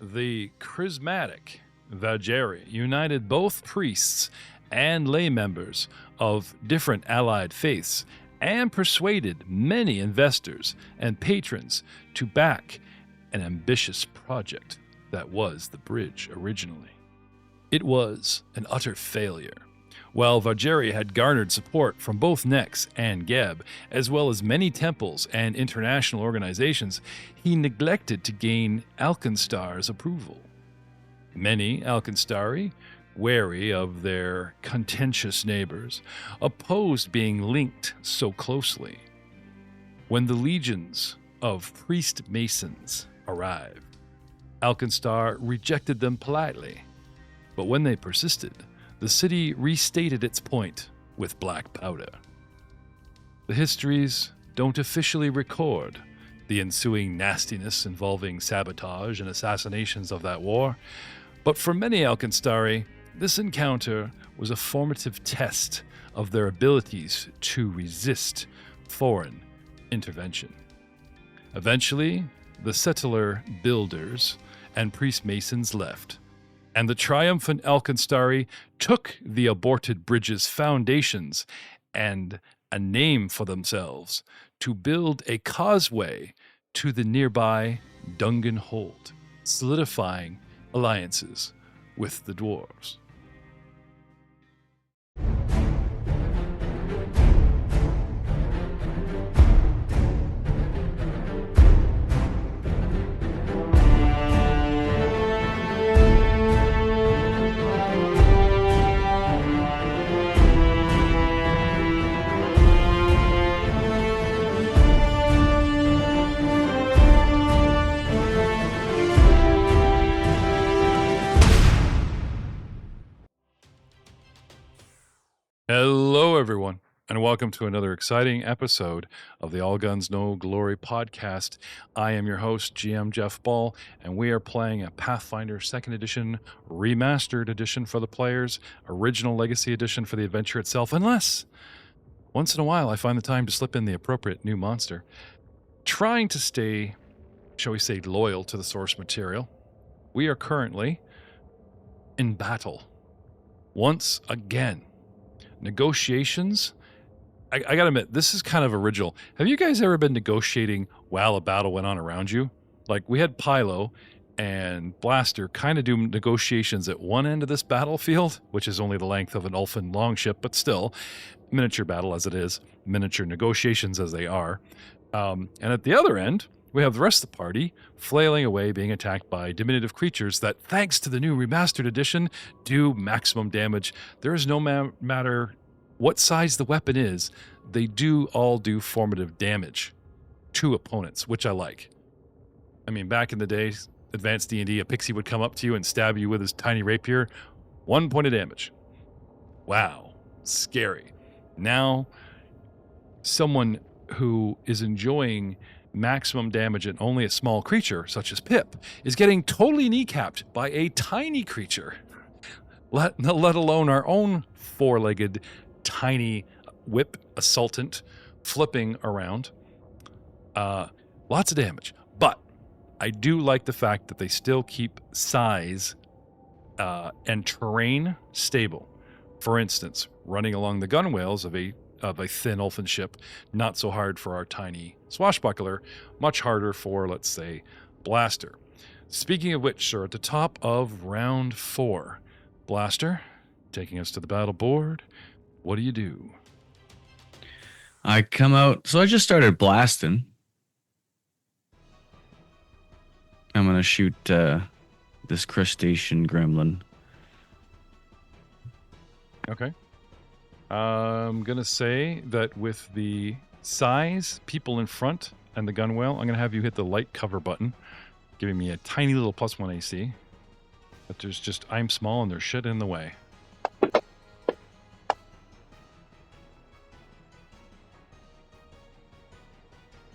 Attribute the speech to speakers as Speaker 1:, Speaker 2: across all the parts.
Speaker 1: The charismatic Vajeri united both priests and lay members of different allied faiths and persuaded many investors and patrons to back an ambitious project that was the bridge originally. It was an utter failure. While Vajeri had garnered support from both Nex and Geb, as well as many temples and international organizations, he neglected to gain AlkenStar's approval. Many Alkenstari, wary of their contentious neighbors, opposed being linked so closely. When the legions of priest masons arrived, AlkenStar rejected them politely, but when they persisted, the city restated its point with black powder. The histories don't officially record the ensuing nastiness involving sabotage and assassinations of that war, but for many Alkenstari, this encounter was a formative test of their abilities to resist foreign intervention. Eventually, the settler builders and priest masons left, and the triumphant Alkenstari took the aborted bridge's foundations and a name for themselves to build a causeway to the nearby Dungan Hold, solidifying alliances with the dwarves. Hello, everyone, and welcome to another exciting episode of the All Guns No Glory podcast. I am your host, GM Jeff Ball, and we are playing a Pathfinder 2nd Edition, Remastered Edition for the players, Original Legacy Edition for the adventure itself, unless once in a while I find the time to slip in the appropriate new monster. Trying to stay, shall we say, loyal to the source material, we are currently in battle. Once again. Negotiations. I gotta admit, this is kind of original. Have you guys ever been negotiating while a battle went on around you? Like, we had Pylo and Blaster kind of do negotiations at one end of this battlefield, which is only the length of an Ulfin longship, but still, miniature battle as it is, miniature negotiations as they are. And at the other end, we have the rest of the party flailing away, being attacked by diminutive creatures that, thanks to the new Remastered Edition, do maximum damage. There is no matter what size the weapon is, they do all do formative damage to opponents, which I like. I mean, back in the day, advanced D&D, a pixie would come up to you and stab you with his tiny rapier. 1 point of damage. Wow. Scary. Now, someone who is enjoying maximum damage at only a small creature, such as Pip, is getting totally kneecapped by a tiny creature, let alone our own four-legged tiny whip assaultant flipping around. Lots of damage, but I do like the fact that they still keep size and terrain stable. For instance, running along the gunwales of a thin Ulfin ship, not so hard for our tiny swashbuckler, much harder for, let's say, Blaster. Speaking of which, sir, at the top of round 4, Blaster, taking us to the battle board, what do you do?
Speaker 2: I come out, so I just started blasting. I'm going to shoot this crustacean gremlin.
Speaker 1: Okay. I'm going to say that with the size, people in front, and the gunwale, I'm going to have you hit the light cover button, giving me a tiny little +1 AC. But there's just, I'm small and there's shit in the way.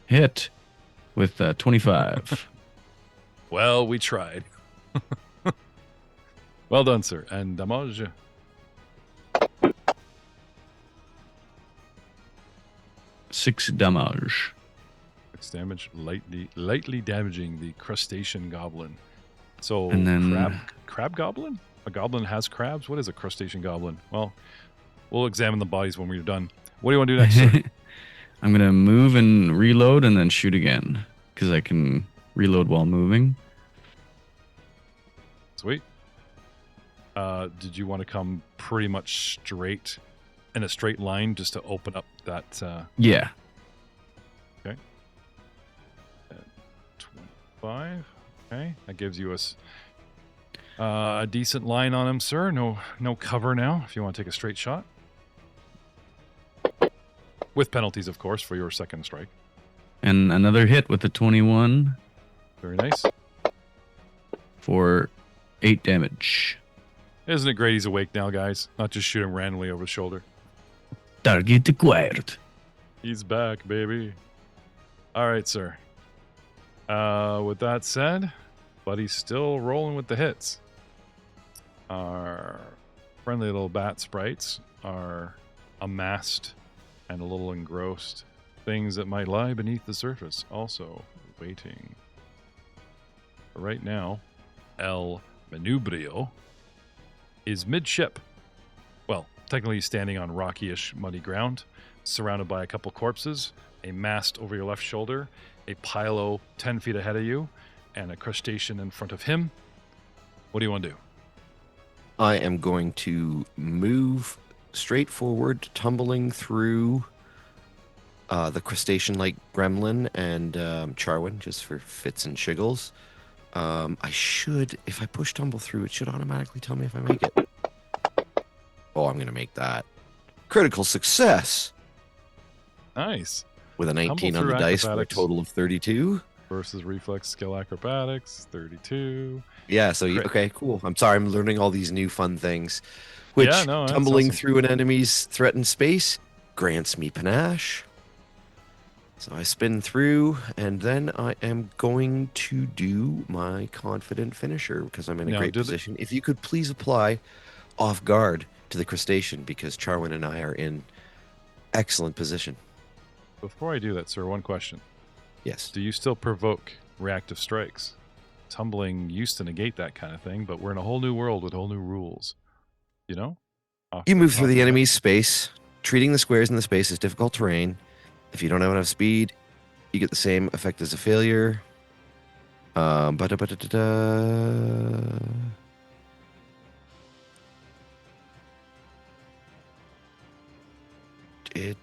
Speaker 2: Hit with 25.
Speaker 1: Well, we tried. Well done, sir. And damage.
Speaker 2: 6 damage.
Speaker 1: 6 damage, lightly damaging the crustacean goblin. So
Speaker 2: And then
Speaker 1: crab goblin? A goblin has crabs? What is a crustacean goblin? Well, we'll examine the bodies when we're done. What do you want to do next, sir?
Speaker 2: I'm going to move and reload and then shoot again because I can reload while moving.
Speaker 1: Sweet. Did you want to come pretty much straight in a straight line just to open up that?
Speaker 2: Yeah.
Speaker 1: Okay. 25. Okay, that gives you a decent line on him, sir. No cover now. If you want to take a straight shot, with penalties, of course, for your second strike.
Speaker 2: And another hit with the 21
Speaker 1: Very nice.
Speaker 2: for 8 damage.
Speaker 1: Isn't it great he's awake now, guys? Not just shoot him randomly over the shoulder.
Speaker 2: Target acquired.
Speaker 1: He's back, baby. All right, sir. With that said, buddy's still rolling with the hits. Our friendly little bat sprites are amassed and a little engrossed. Things that might lie beneath the surface also waiting. But right now, El Manubrio is midship. Well, technically standing on rocky-ish muddy ground, surrounded by a couple corpses, a mast over your left shoulder, a pilo 10 feet ahead of you, and a crustacean in front of him. What do you want to do?
Speaker 3: I am going to move straight forward, tumbling through the crustacean-like gremlin and Charwin, just for fits and shiggles. I should, if I push tumble through, it should automatically tell me if I make it. Oh, I'm going to make that. Critical success!
Speaker 1: Nice.
Speaker 3: With a 19
Speaker 1: Tumble
Speaker 3: on the
Speaker 1: through
Speaker 3: dice for a
Speaker 1: acrobatics.
Speaker 3: total of 32.
Speaker 1: Versus reflex skill acrobatics, 32.
Speaker 3: Yeah, so,
Speaker 1: Crit.
Speaker 3: okay, cool. I'm sorry, I'm learning all these new fun things. Which,
Speaker 1: Yeah, no, that's
Speaker 3: tumbling
Speaker 1: awesome.
Speaker 3: through an enemy's threatened space grants me panache. So I spin through, and then I am going to do my confident finisher because I'm in a
Speaker 1: Now,
Speaker 3: great
Speaker 1: do the-
Speaker 3: position. If you could please apply off guard to the crustacean because Charwin and I are in excellent position.
Speaker 1: Before I do that, sir, one question.
Speaker 3: Yes.
Speaker 1: Do you still provoke reactive strikes? Tumbling used to negate that kind of thing, but we're in a whole new world with whole new rules. You know?
Speaker 3: You move through the enemy's space. Treating the squares in the space as difficult terrain. If you don't have enough speed, you get the same effect as a failure. It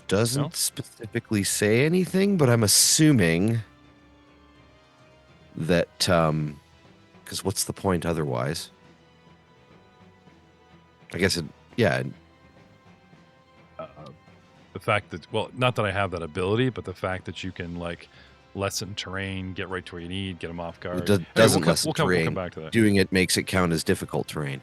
Speaker 3: doesn't
Speaker 1: No?
Speaker 3: specifically say anything, but I'm assuming that because what's the point otherwise? I guess
Speaker 1: The fact that, well, not that I have that ability, but the fact that you can, like, lessen terrain, get right to where you need, get them off guard.
Speaker 3: It doesn't lessen
Speaker 1: we'll
Speaker 3: terrain.
Speaker 1: come back to that.
Speaker 3: Doing it makes it count as difficult terrain.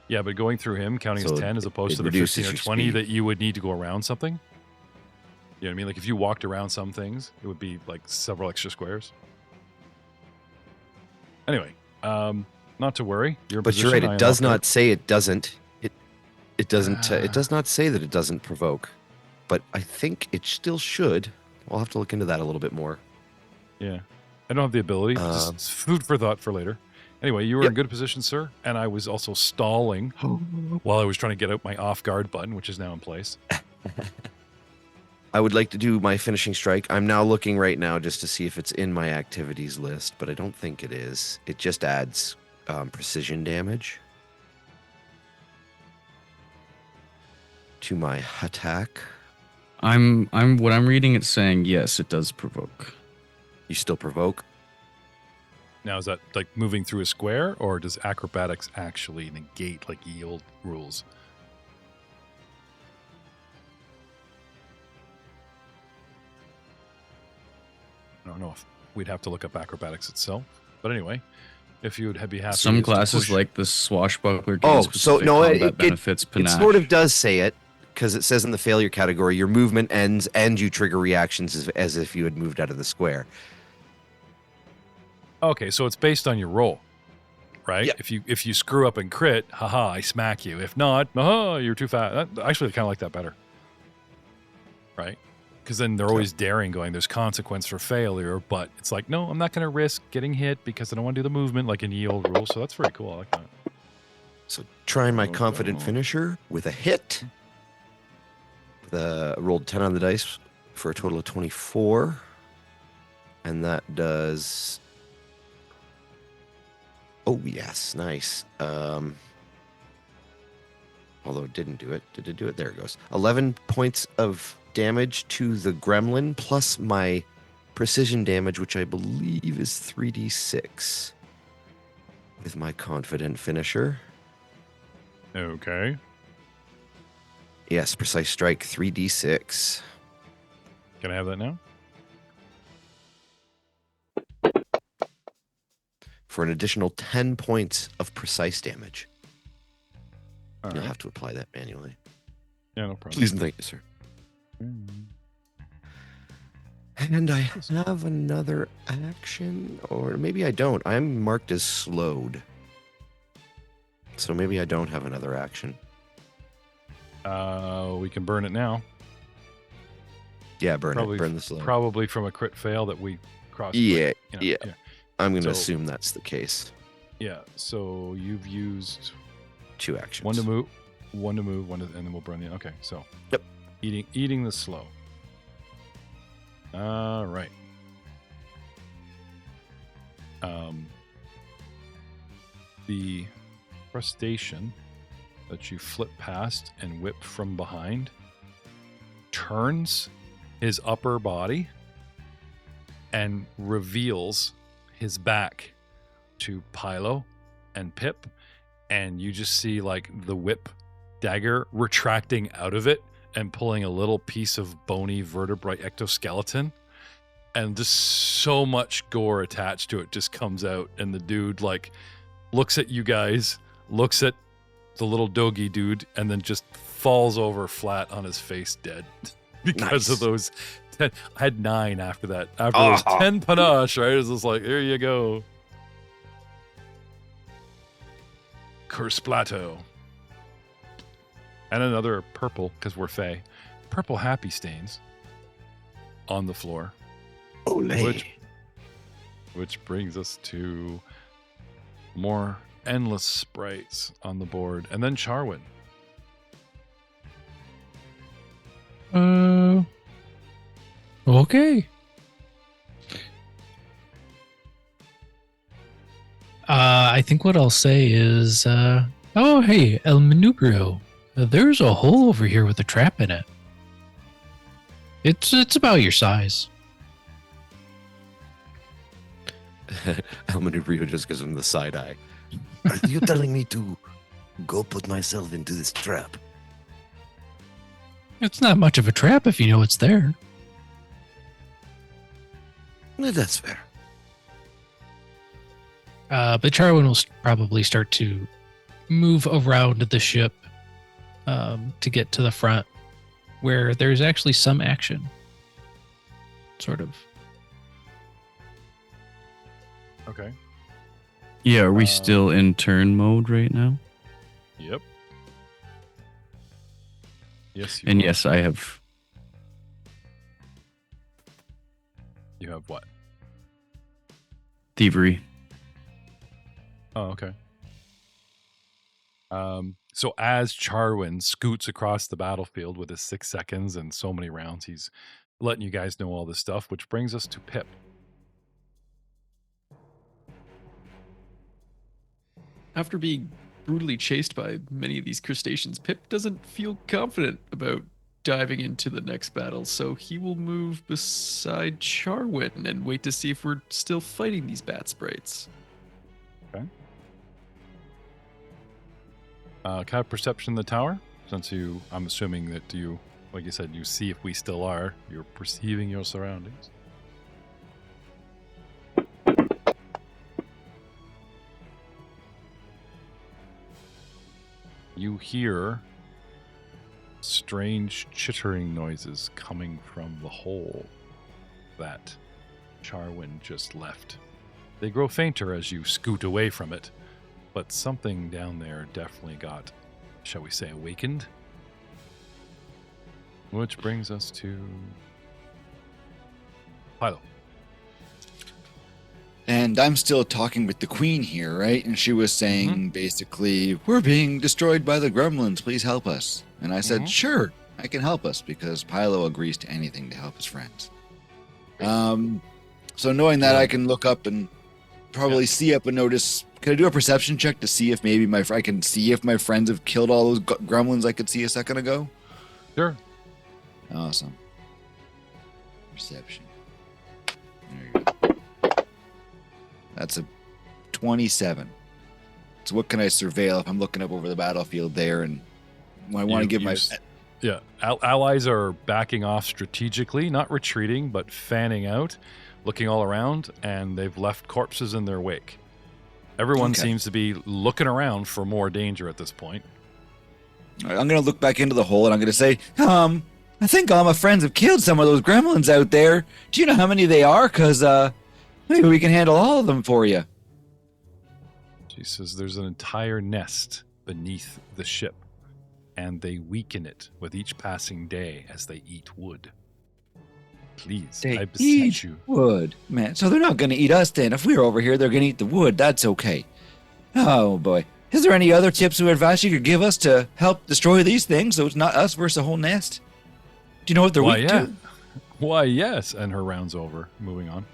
Speaker 1: Yeah, but going through him, counting
Speaker 3: So
Speaker 1: as 10 as opposed
Speaker 3: it
Speaker 1: to the
Speaker 3: reduces
Speaker 1: 15 or
Speaker 3: your
Speaker 1: 20
Speaker 3: speed.
Speaker 1: that you would need to go around something. You know what I mean? Like, if you walked around some things, it would be, like, several extra squares. Anyway, not to worry.
Speaker 3: But you're right. It does not say it doesn't. It doesn't. It does not say that it doesn't provoke. But I think it still should. I'll have to look into that a little bit more.
Speaker 1: Yeah. I don't have the ability. Just it's food for thought for later. Anyway, you were in good position, sir. And I was also stalling while I was trying to get out my off guard button, which is now in place.
Speaker 3: I would like to do my finishing strike. I'm now looking right now just to see if it's in my activities list, but I don't think it is. It just adds precision damage to my attack.
Speaker 2: What I'm reading it's saying yes, it does provoke.
Speaker 3: You still provoke?
Speaker 1: Now, is that like moving through a square, or does acrobatics actually negate like yield rules? I don't know if we'd have to look up acrobatics itself. But anyway, if you would be happy.
Speaker 2: Some
Speaker 1: to
Speaker 2: classes
Speaker 1: push-
Speaker 2: like the swashbuckler gain
Speaker 3: Oh, so
Speaker 2: specific
Speaker 3: no,
Speaker 2: combat benefits
Speaker 3: it
Speaker 2: panache.
Speaker 3: sort of does say it because it says in the failure category, your movement ends and you trigger reactions as if you had moved out of the square.
Speaker 1: Okay, so it's based on your roll, right?
Speaker 3: Yeah.
Speaker 1: If you screw up and crit, haha, I smack you. If not, haha, you're too fast. Actually, I kind of like that better. Right? because then they're always daring, going, there's consequence for failure, but it's like, no, I'm not going to risk getting hit because I don't want to do the movement like in the old rule. So that's very cool. I like that.
Speaker 3: So trying my
Speaker 1: Oh,
Speaker 3: confident
Speaker 1: no.
Speaker 3: finisher with a hit. Rolled 10 on the dice for a total of 24. And that does... Oh, yes. Nice. Although it didn't do it. Did it do it? There it goes. 11 points of damage to the gremlin, plus my precision damage, which I believe is 3d6 with my confident finisher.
Speaker 1: Okay.
Speaker 3: Yes, precise strike, 3d6.
Speaker 1: Can I have that now?
Speaker 3: For an additional 10 points of precise damage.
Speaker 1: All
Speaker 3: You'll
Speaker 1: right.
Speaker 3: have to apply that manually.
Speaker 1: Yeah, no problem.
Speaker 3: Please and thank you, sir. And I have another action, or maybe I don't. I'm marked as slowed. So maybe I don't have another action.
Speaker 1: We can burn it now.
Speaker 3: Yeah, burn the slow.
Speaker 1: Probably from a crit fail that we crossed.
Speaker 3: Yeah,
Speaker 1: yeah.
Speaker 3: I'm going to
Speaker 1: So-
Speaker 3: assume that's the case.
Speaker 1: Yeah. So you've used
Speaker 3: 2 actions.
Speaker 1: one to move, and then we'll burn the. Okay. So.
Speaker 3: Yep.
Speaker 1: Eating the slow. All right. The crustacean that you flip past and whip from behind turns his upper body and reveals his back to Pilo and Pip, and you just see like the whip dagger retracting out of it and pulling a little piece of bony vertebrate ectoskeleton, and just so much gore attached to it just comes out, and the dude like looks at you guys, looks at the little doggy dude, and then just falls over flat on his face dead because of
Speaker 3: Nice.
Speaker 1: those 10. I had 9 after that. After those 10 panache, right? It was just like, here you go. Curse Plateau. And another purple, because we're Fae. Purple happy stains on the floor.
Speaker 3: Olé.
Speaker 1: Which brings us to more endless sprites on the board. And then Charwin.
Speaker 4: Okay. I think what I'll say is, oh, hey, El Manubrio. There's a hole over here with a trap in it. It's about your size.
Speaker 3: El Manubrio just gives him the side eye. Are you telling me to go put myself into this trap?
Speaker 4: It's not much of a trap if you know it's there.
Speaker 3: That's fair.
Speaker 4: But Charwin will probably start to move around the ship to get to the front, where there's actually some action. Sort of.
Speaker 1: Okay.
Speaker 2: Yeah, are we still in turn mode right now?
Speaker 1: Yep. Yes, you
Speaker 2: And
Speaker 1: are.
Speaker 2: yes, I have.
Speaker 1: You have what?
Speaker 2: Thievery.
Speaker 1: Oh, okay. So as Charwin scoots across the battlefield with his 6 seconds and so many rounds, he's letting you guys know all this stuff, which brings us to Pip.
Speaker 5: After being brutally chased by many of these crustaceans, Pip doesn't feel confident about diving into the next battle, so he will move beside Charwin and wait to see if we're still fighting these bat sprites.
Speaker 1: Can I have perception in the tower? Since I'm assuming that you, like you said, you see if we still are. You're perceiving your surroundings. You hear strange chittering noises coming from the hole that Charwin just left. They grow fainter as you scoot away from it, but something down there definitely got, shall we say, awakened. Which brings us to Philo.
Speaker 6: And I'm still talking with the queen here, right? And she was saying basically, we're being destroyed by the gremlins. Please help us. And I said, sure, I can help us because Pilo agrees to anything to help his friends. So knowing that, I can look up and probably see up and notice. Can I do a perception check to see if maybe I can see if my friends have killed all those gremlins I could see a second ago?
Speaker 1: Sure.
Speaker 6: Awesome. Perception. There you go. That's a 27. So what can I surveil if I'm looking up over the battlefield there and I want to give my...
Speaker 1: Yeah, allies are backing off strategically, not retreating, but fanning out, looking all around, and they've left corpses in their wake. Everyone seems to be looking around for more danger at this point.
Speaker 6: All right, I'm going to look back into the hole and I'm going to say, I think all my friends have killed some of those gremlins out there. Do you know how many they are? Because maybe we can handle all of them for you.
Speaker 1: She says there's an entire nest beneath the ship, and they weaken it with each passing day as they eat wood. Please, I beseech you.
Speaker 6: Wood, man. So they're not going to eat us then. If we're over here, they're going to eat the wood. That's okay. Oh, boy. Is there any other tips or advice you could give us to help destroy these things so it's not us versus the whole nest? Do you know what they're weak to?
Speaker 1: Why, yes. And her round's over. Moving on.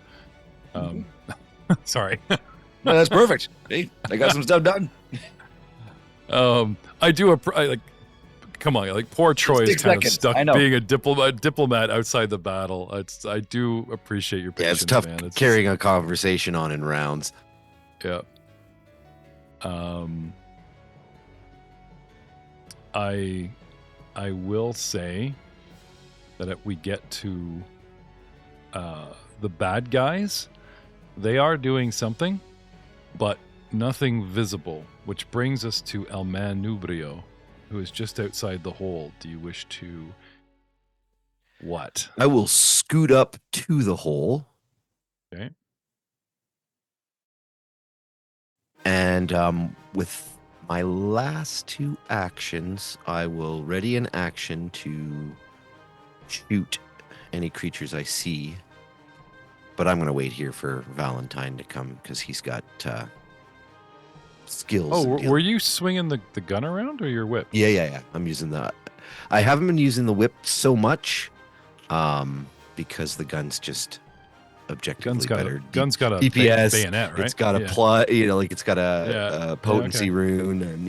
Speaker 1: Sorry.
Speaker 6: No, that's perfect. Hey, I got some stuff done.
Speaker 1: I do come on, like poor Troy is kind of stuck being a diplomat outside the battle. I do appreciate your patience.
Speaker 3: Yeah, it's tough,
Speaker 1: man.
Speaker 3: carrying a conversation on in rounds.
Speaker 1: Yeah. I will say that if we get to the bad guys, they are doing something, but nothing visible, which brings us to El Manubrio, who is just outside the hole. Do you wish to what?
Speaker 3: I will scoot up to the hole.
Speaker 1: Okay.
Speaker 3: And with my last two actions, I will ready an action to shoot any creatures I see. But I'm going to wait here for Valentine to come because he's got skills.
Speaker 1: Oh, were you swinging the gun around or your whip?
Speaker 3: Yeah. I'm using the... I haven't been using the whip so much because the gun's just objectively better.
Speaker 1: Gun's got a
Speaker 3: DPS,
Speaker 1: bayonet, right?
Speaker 3: It's got a plot, it's got a potency rune, and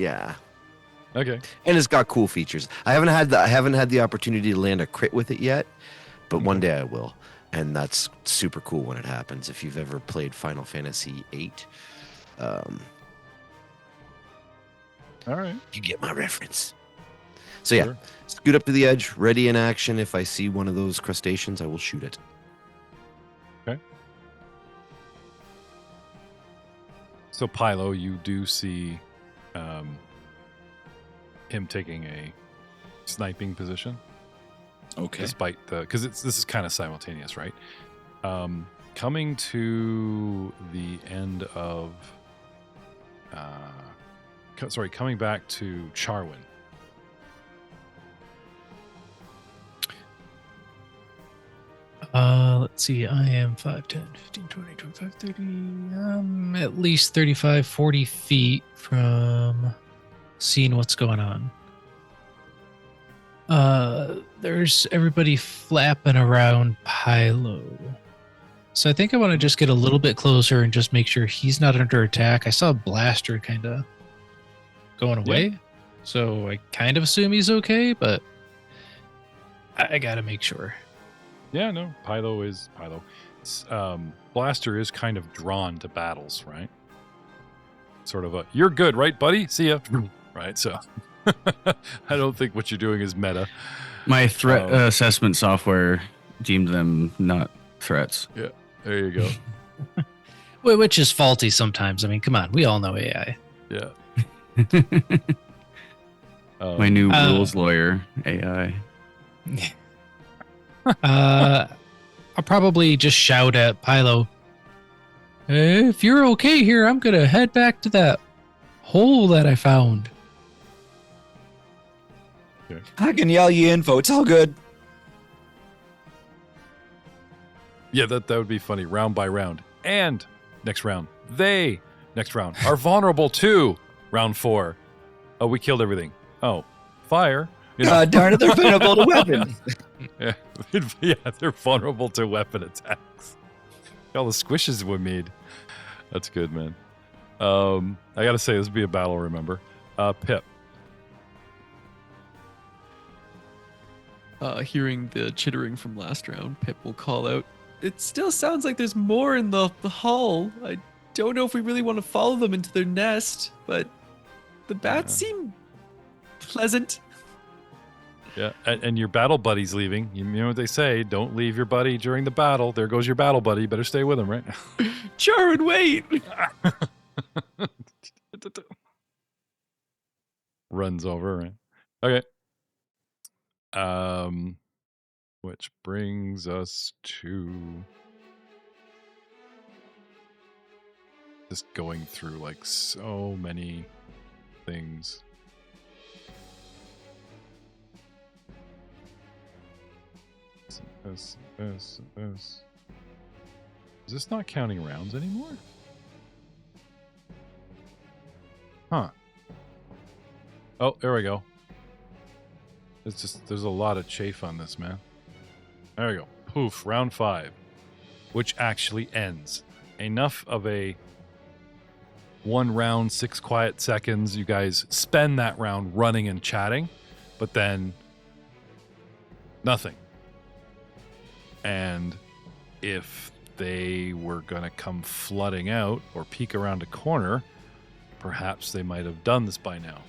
Speaker 1: Okay.
Speaker 3: And it's got cool features. I haven't had the opportunity to land a crit with it yet, but one day I will. And that's super cool when it happens. If you've ever played Final Fantasy VIII,
Speaker 1: all right,
Speaker 3: you get my reference. So yeah, scoot up to the edge, ready in action. If I see one of those crustaceans, I will shoot it.
Speaker 1: Okay. So Pilo, you do see him taking a sniping position.
Speaker 6: Okay.
Speaker 1: Despite because this is kind of simultaneous, right? Coming to the end of, coming back to Charwin.
Speaker 4: Let's see. I am 5, 10, 15, 20, 25, 30. I'm at least 35, 40 feet from seeing what's going on. There's everybody flapping around Pilo. So I think I want to just get a little bit closer and just make sure he's not under attack. I saw a blaster kind of going away. So I kind of assume he's okay, but I got to make sure.
Speaker 1: Yeah, no, Pilo is Pilo. Blaster is kind of drawn to battles, right? Sort of you're good, right, buddy? See ya. Right, so... I don't think what you're doing is meta.
Speaker 2: My threat assessment software deemed them not threats.
Speaker 1: Yeah, there you go.
Speaker 4: Which is faulty sometimes. I mean, come on, we all know AI.
Speaker 1: Yeah.
Speaker 2: My new rules lawyer, AI.
Speaker 4: I'll probably just shout at Pilo. Hey, if you're okay here, I'm going to head back to that hole that I found.
Speaker 6: I can yell you info. It's all good.
Speaker 1: Yeah, that would be funny. Round by round. And next round. They, next round, are vulnerable to round 4. Oh, we killed everything. Oh, fire. You know.
Speaker 6: God darn it, they're vulnerable to weapons.
Speaker 1: Yeah, yeah, they're vulnerable to weapon attacks. All the squishes we made. That's good, man. I gotta say, this would be a battle, remember. Pip.
Speaker 5: Hearing the chittering from last round, Pip will call out, "It still sounds like there's more in the hall. I don't know if we really want to follow them into their nest, but the bats seem pleasant."
Speaker 1: Yeah, and your battle buddy's leaving. You know what they say, don't leave your buddy during the battle. There goes your battle buddy. You better stay with him, right?
Speaker 5: Charwin, wait!
Speaker 1: Runs over, right? Okay. Which brings us to just going through like so many things. This. Is this not counting rounds anymore? Huh. Oh, there we go. It's just, there's a lot of chafe on this, man. There we go. Poof, round 5. Which actually ends. Enough of a 1 round, 6 quiet seconds. You guys spend that round running and chatting, but then nothing. And if they were going to come flooding out or peek around a corner, perhaps they might have done this by now.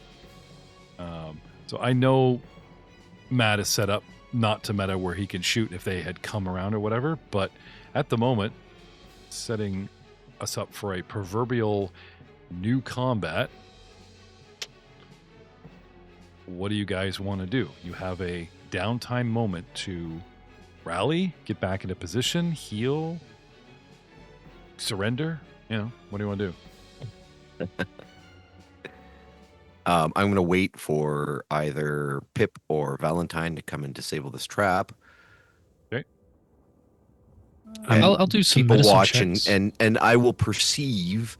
Speaker 1: So I know Matt is set up not to meta where he can shoot if they had come around or whatever, but at the moment, setting us up for a proverbial new combat, what do you guys want to do? You have a downtime moment to rally, get back into position, heal, surrender. You know, what do you want to do?
Speaker 3: I'm going to wait for either Pip or Valentine to come and disable this trap.
Speaker 1: Okay.
Speaker 4: I'll do some
Speaker 3: People
Speaker 4: medicine
Speaker 3: watch
Speaker 4: checks.
Speaker 3: and I will perceive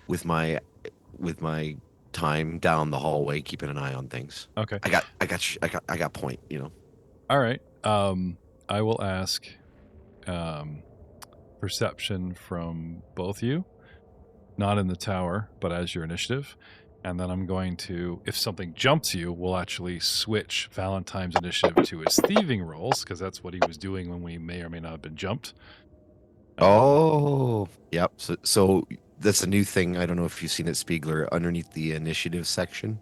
Speaker 3: with my time down the hallway, keeping an eye on things.
Speaker 1: Okay.
Speaker 3: I got point. You know.
Speaker 1: All right. I will ask perception from both you, not in the tower, but as your initiative. And then I'm going to, if something jumps you, we'll actually switch Valentine's initiative to his thieving rolls, because that's what he was doing when we may or may not have been jumped.
Speaker 3: Oh, yep. So that's a new thing. I don't know if you've seen it, Speigler. Underneath the initiative section,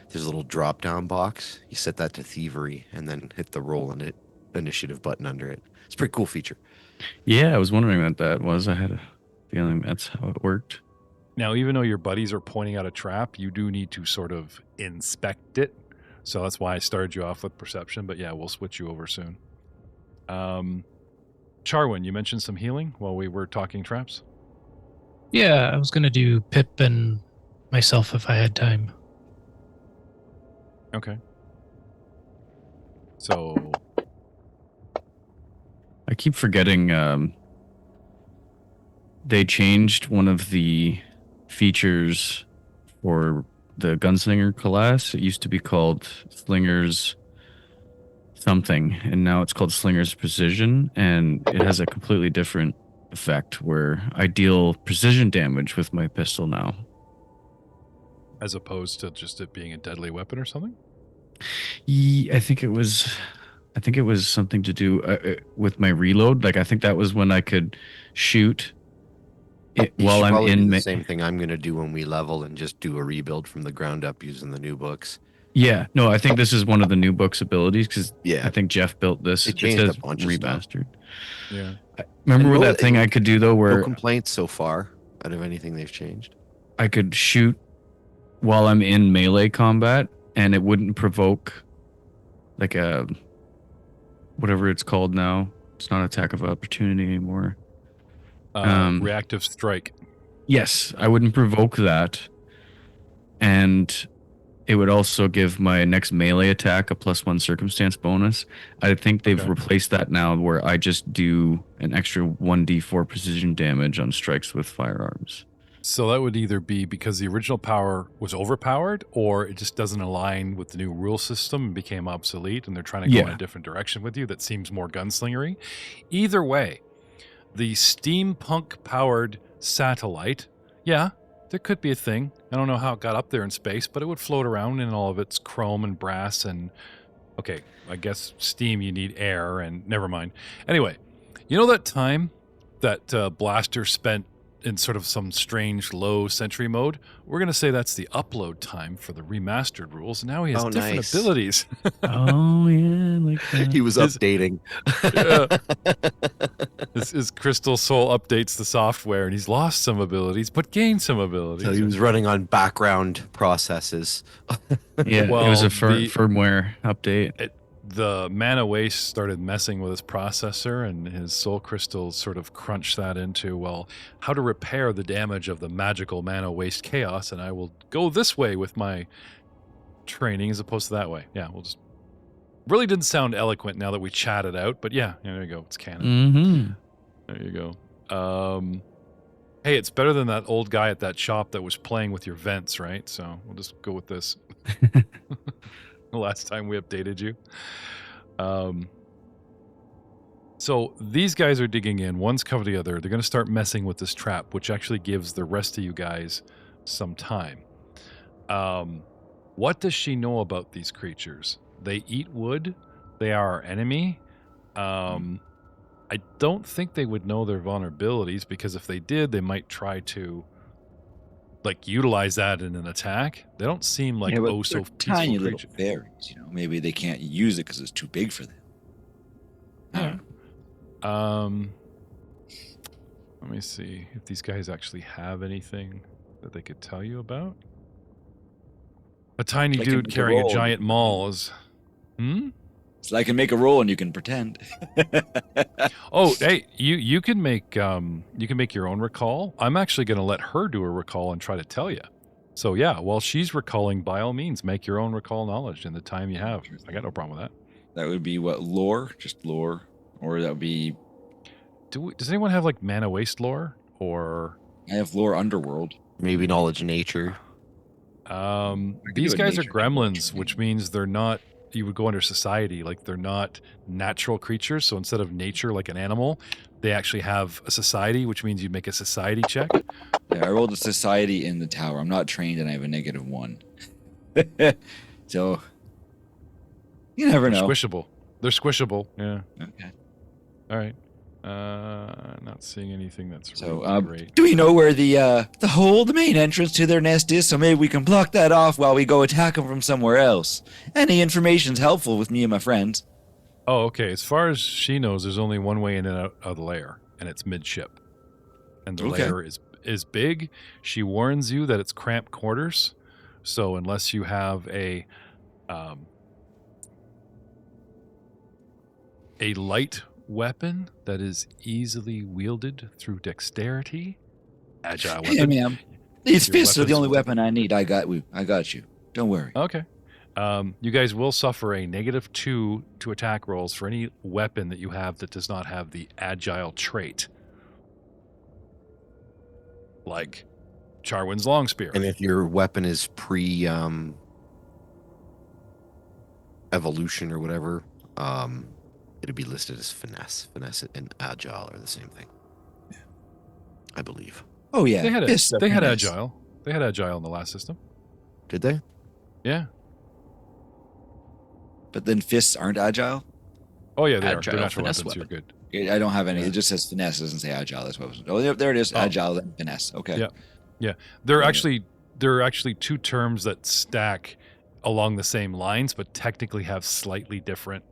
Speaker 3: there's a little drop-down box. You set that to thievery, and then hit the roll and it initiative button under it. It's a pretty cool feature.
Speaker 2: Yeah, I was wondering what that was. I had a feeling that's how it worked.
Speaker 1: Now, even though your buddies are pointing out a trap, you do need to sort of inspect it. So that's why I started you off with perception. But yeah, we'll switch you over soon. Charwin, you mentioned some healing while we were talking traps.
Speaker 4: Yeah, I was going to do Pip and myself if I had time.
Speaker 1: Okay. So
Speaker 2: I keep forgetting they changed one of the features for the gunslinger class. It used to be called Slinger's something, and now it's called Slinger's Precision, and it has a completely different effect where I deal precision damage with my pistol now.
Speaker 1: as opposed to just it being a deadly weapon or something?
Speaker 2: I think it was something to do with my reload. Like I think that was when I could shoot it
Speaker 3: You
Speaker 2: while
Speaker 3: should
Speaker 2: I'm
Speaker 3: probably
Speaker 2: in.
Speaker 3: do the same thing I'm going to do when we level and just do a rebuild from the ground up using the new books.
Speaker 2: Yeah, no, I think this is one of the new book's abilities because
Speaker 3: Yeah.
Speaker 2: I think Jeff built this.
Speaker 3: They
Speaker 2: It
Speaker 3: changed
Speaker 2: says
Speaker 3: a bunch of stuff.
Speaker 2: remastered.
Speaker 1: Yeah.
Speaker 2: Remember
Speaker 3: And
Speaker 2: that thing I could do though,
Speaker 3: No
Speaker 2: where
Speaker 3: complaints so far out of anything they've changed.
Speaker 2: I could shoot while I'm in melee combat, and it wouldn't provoke like a whatever it's called now. It's not attack of opportunity anymore.
Speaker 1: Reactive strike.
Speaker 2: Yes, I wouldn't provoke that, and It would also give my next melee attack a +1 circumstance bonus. I think they've
Speaker 1: Okay.
Speaker 2: replaced that now where I just do an extra 1d4 precision damage on strikes with firearms.
Speaker 1: So that would either be because the original power was overpowered, or it just doesn't align with the new rule system and became obsolete, and they're trying to go in
Speaker 2: Yeah.
Speaker 1: a different direction with you that seems more gunslingery. Either way, the steampunk-powered satellite, yeah, there could be a thing. I don't know how it got up there in space, but it would float around in all of its chrome and brass and... Okay, I guess steam, you need air, and never mind. Anyway, you know that time that Blaster spent in sort of some strange low sentry mode? We're going to say that's the upload time for the remastered rules. Now he has
Speaker 3: Oh,
Speaker 1: different
Speaker 3: nice.
Speaker 1: abilities.
Speaker 2: Oh, yeah, like that.
Speaker 3: He was
Speaker 1: His-
Speaker 3: updating.
Speaker 1: His crystal soul updates the software, and he's lost some abilities, but gained some abilities.
Speaker 3: So he was running on background processes.
Speaker 2: Yeah, it was
Speaker 1: Well,
Speaker 2: a
Speaker 1: the-
Speaker 2: firmware update.
Speaker 1: The mana waste started messing with his processor, and his soul crystals sort of crunched that into, well, how to repair the damage of the magical mana waste chaos, and I will go this way with my training as opposed to that way. Yeah, we'll just... Really didn't sound eloquent now that we chatted out, but yeah, there you go. It's canon.
Speaker 2: Mm-hmm.
Speaker 1: There you go. Hey, it's better than that old guy at that shop that was playing with your vents, right? So we'll just go with this. The last time we updated you. So these guys are digging in. One's covered the other. They're going to start messing with this trap, which actually gives the rest of you guys some time. What does she know about these creatures? They eat wood. They are our enemy. I don't think they would know their vulnerabilities, because if they did, they might try to utilize that in an attack. They don't seem like
Speaker 6: but
Speaker 1: so
Speaker 6: they're
Speaker 1: peaceful
Speaker 6: tiny little
Speaker 1: creatures.
Speaker 6: fairies. You know, maybe they can't use it because it's too big for them.
Speaker 1: Yeah. Let me see if these guys actually have anything that they could tell you about. A tiny
Speaker 6: Like a
Speaker 1: dude
Speaker 6: big
Speaker 1: carrying a
Speaker 6: roll.
Speaker 1: giant maul is...
Speaker 6: So I can make a roll and you can pretend.
Speaker 1: Oh, hey, you can make your own recall. I'm actually going to let her do a recall and try to tell you. So yeah, while she's recalling, by all means, make your own recall knowledge in the time you have. I got no problem with that.
Speaker 6: That would be what, lore? Just lore? Or that would be...
Speaker 1: Does anyone have mana waste lore or?
Speaker 6: I have lore underworld.
Speaker 3: Maybe knowledge of nature.
Speaker 1: These
Speaker 6: do a
Speaker 1: guys are
Speaker 6: nature
Speaker 1: gremlins,
Speaker 6: knowledge.
Speaker 1: which means they're not. You would go under society, they're not natural creatures. So instead of nature, like an animal, they actually have a society, which means you make a society check.
Speaker 6: Yeah, I rolled a society in the tower. I'm not trained and I have a -1. So, you never
Speaker 1: They're
Speaker 6: know.
Speaker 1: squishable. They're squishable. Yeah.
Speaker 6: Okay.
Speaker 1: All right. Not seeing anything that's
Speaker 6: So,
Speaker 1: really great.
Speaker 6: do we know where the hole, the main entrance to their nest is? So maybe we can block that off while we go attack them from somewhere else. Any information's helpful with me and my friends.
Speaker 1: Oh, okay. As far as she knows, there's only one way in and out of the lair, and it's midship. And the
Speaker 6: Okay.
Speaker 1: lair is big. She warns you that it's cramped quarters. So unless you have a light weapon that is easily wielded through dexterity, agile weapon.
Speaker 6: Yeah, ma'am. These
Speaker 1: Your
Speaker 6: fists are the
Speaker 1: weapons
Speaker 6: only
Speaker 1: will-
Speaker 6: weapon I need. I got you. Don't worry.
Speaker 1: Okay. You guys will suffer a -2 to attack rolls for any weapon that you have that does not have the agile trait. Like Charwin's long spear.
Speaker 3: And if your weapon is pre evolution or whatever, it'd be listed as finesse. Finesse and agile are the same thing. I believe.
Speaker 6: Oh yeah.
Speaker 1: They had
Speaker 6: fists are
Speaker 1: they had
Speaker 6: finesse.
Speaker 1: agile. They had agile in the last system.
Speaker 3: Did they?
Speaker 1: Yeah.
Speaker 6: But then fists aren't agile.
Speaker 1: Oh yeah, they are.
Speaker 5: Agile
Speaker 1: They're natural
Speaker 5: finesse
Speaker 1: weapons. You're
Speaker 5: weapon.
Speaker 1: good.
Speaker 6: I don't have any.
Speaker 1: Yeah.
Speaker 6: It just says finesse. It doesn't say agile. That's what was. Oh, there it is.
Speaker 1: Oh.
Speaker 6: Agile and finesse. Okay.
Speaker 1: Yeah. There are
Speaker 6: Yeah.
Speaker 1: actually two terms that stack along the same lines, but technically have slightly different.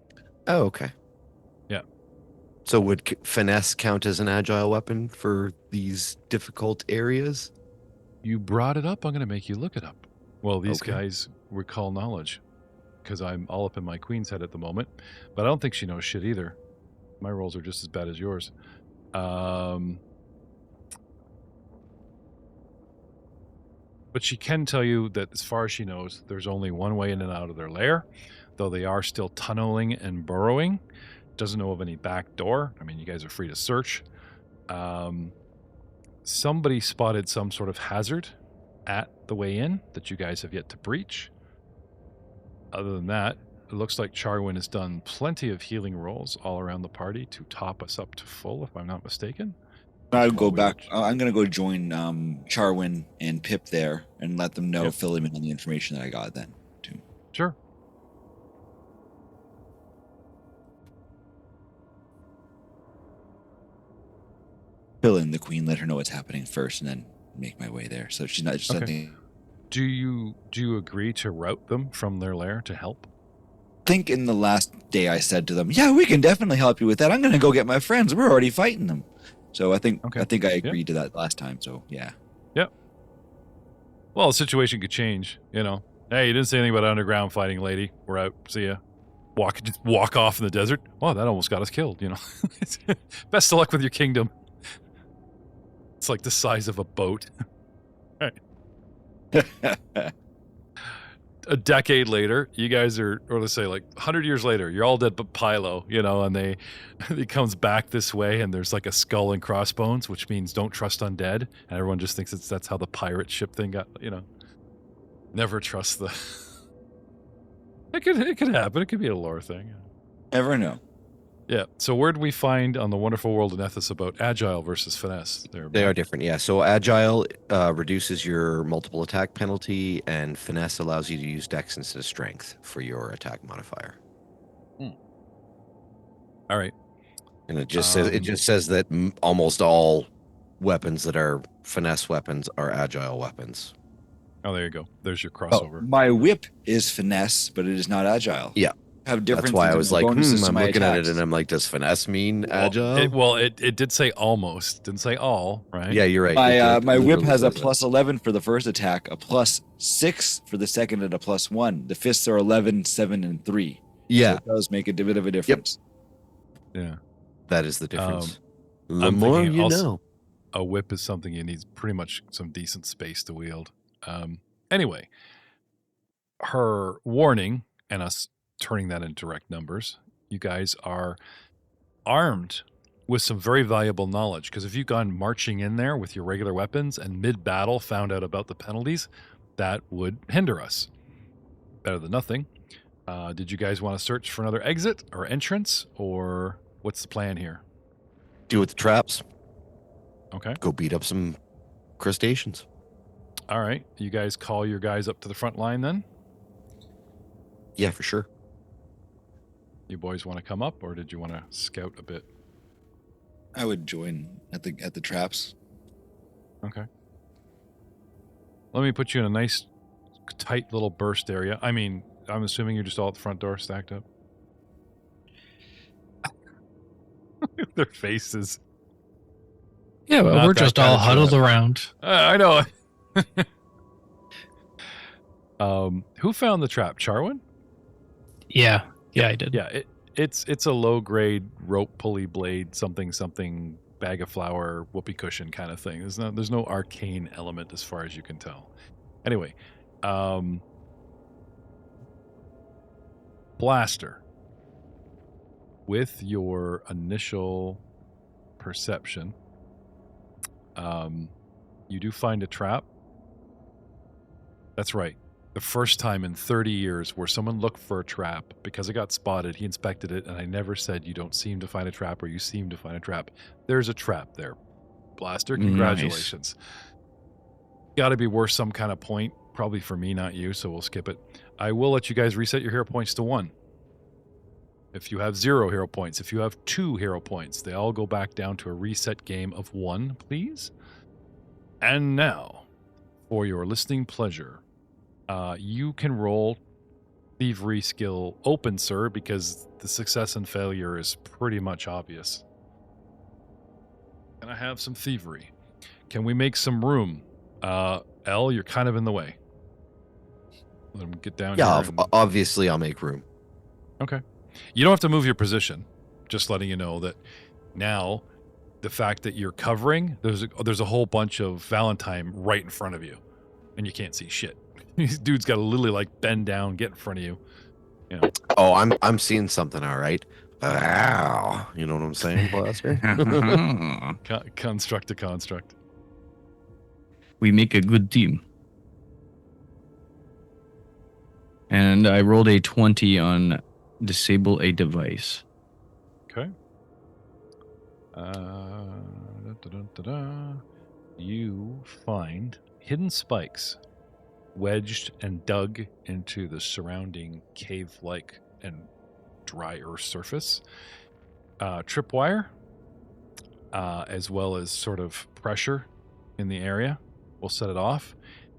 Speaker 3: Oh, okay.
Speaker 1: Yeah.
Speaker 3: So would finesse count as an agile weapon for these difficult areas?
Speaker 1: You brought it up. I'm going to make you look it up. Well, these
Speaker 3: Okay.
Speaker 1: guys recall knowledge because I'm all up in my queen's head at the moment, but I don't think she knows shit either. My rolls are just as bad as yours. But she can tell you that as far as she knows, there's only one way in and out of their lair, though they are still tunneling and burrowing. Doesn't know of any back door. I mean, you guys are free to search. Somebody spotted some sort of hazard at the way in that you guys have yet to breach. Other than that, it looks like Charwin has done plenty of healing rolls all around the party to top us up to full, if I'm not mistaken.
Speaker 6: I'll go back. I'm going to go join Charwin and Pip there and let them know, fill them in on the information that I got then, too.
Speaker 1: Sure.
Speaker 6: Fill in the queen, let her know what's happening first, and then make my way there. So she's not just something.
Speaker 1: Do you agree to route them from their lair to help?
Speaker 6: I think in the last day I said to them, yeah, we can definitely help you with that. I'm going to go get my friends. We're already fighting them. So I think I agreed to that last time. So yeah.
Speaker 1: Yep. Well, the situation could change, you know. Hey, you didn't say anything about underground fighting, lady. We're out. See ya. Walk off in the desert. Wow, that almost got us killed, you know. Best of luck with your kingdom. It's like the size of a boat. A decade later, you guys are, or let's say like 100 years later, you're all dead but Pilo, you know, and he comes back this way and there's like a skull and crossbones, which means don't trust undead. And everyone just thinks that's how the pirate ship thing got, you know. Never trust the... It could happen. It could be a lore thing.
Speaker 6: Never know.
Speaker 1: Yeah. So where do we find on the Wonderful World of Nethys about agile versus finesse?
Speaker 3: They are different, yeah. So agile reduces your multiple attack penalty, and finesse allows you to use dex instead of strength for your attack modifier.
Speaker 1: All right.
Speaker 3: And it just says that almost all weapons that are finesse weapons are agile weapons.
Speaker 1: Oh, there you go. There's your crossover.
Speaker 6: My whip is finesse, but it is not agile.
Speaker 3: Yeah.
Speaker 6: Have different.
Speaker 3: That's why I was like, I'm looking at it
Speaker 6: attacks.
Speaker 3: and I'm like, does finesse mean agile?
Speaker 1: It did say almost. Didn't say all, right?
Speaker 3: Yeah, you're right.
Speaker 6: My whip has a +11 for the first attack, a +6 for the second, and a +1. The fists are 11, 7, and 3.
Speaker 3: Yeah.
Speaker 6: So it does make a bit of a difference.
Speaker 1: Yeah.
Speaker 3: That is the difference. The
Speaker 1: I'm
Speaker 3: more
Speaker 1: thinking
Speaker 3: you
Speaker 1: also,
Speaker 3: know.
Speaker 1: A whip is something you need pretty much some decent space to wield. Anyway, her warning and us turning that into direct numbers, you guys are armed with some very valuable knowledge, because if you've gone marching in there with your regular weapons and mid-battle found out about the penalties, that would hinder us. Better than nothing. Did you guys want to search for another exit or entrance, or what's the plan here?
Speaker 3: Deal with the traps.
Speaker 1: Okay.
Speaker 3: Go beat up some crustaceans.
Speaker 1: All right. You guys call your guys up to the front line then?
Speaker 3: Yeah, for sure.
Speaker 1: You boys want to come up, or did you want to scout a bit?
Speaker 6: I would join at the traps.
Speaker 1: Okay. Let me put you in a nice, tight little burst area. I mean, I'm assuming you're just all at the front door stacked up. Their faces.
Speaker 4: Yeah, but
Speaker 1: Not
Speaker 4: we're
Speaker 1: that
Speaker 4: just
Speaker 1: kind
Speaker 4: all
Speaker 1: of
Speaker 4: huddled
Speaker 1: trap.
Speaker 4: around.
Speaker 1: I know. Who found the trap? Charwin?
Speaker 4: Yeah, I did.
Speaker 1: Yeah, it's a low grade rope pulley blade something bag of flour whoopee cushion kind of thing. There's no arcane element as far as you can tell. Anyway, Blaster, with your initial perception, you do find a trap. That's right. The first time in 30 years where someone looked for a trap, because it got spotted, he inspected it, and I never said you don't seem to find a trap or you seem to find a trap. There's a trap there. Blaster, congratulations. Got to be worth some kind of point, probably for me, not you, so we'll skip it. I will let you guys reset your hero points to 1. If you have 0 hero points, if you have 2 hero points, they all go back down to a reset game of 1, please. And now, for your listening pleasure, you can roll thievery skill open, sir, because the success and failure is pretty much obvious. Can I have some thievery? Can we make some room? Alll, you're kind of in the way. Let him get down here.
Speaker 3: Yeah, obviously I'll make room.
Speaker 1: Okay. You don't have to move your position. Just letting you know that now the fact that you're covering, there's a whole bunch of Valentine right in front of you. and you can't see shit. These dude's got to literally like bend down, get in front of you. You know,
Speaker 3: Oh, I'm seeing something, all right. Wow. You know what I'm saying, Blaster?
Speaker 1: construct to construct.
Speaker 2: We make a good team. And I rolled a 20 on disable a device.
Speaker 1: Okay. You find hidden spikes wedged and dug into the surrounding cave-like and dry earth surface. Tripwire, as well as sort of pressure in the area will set it off.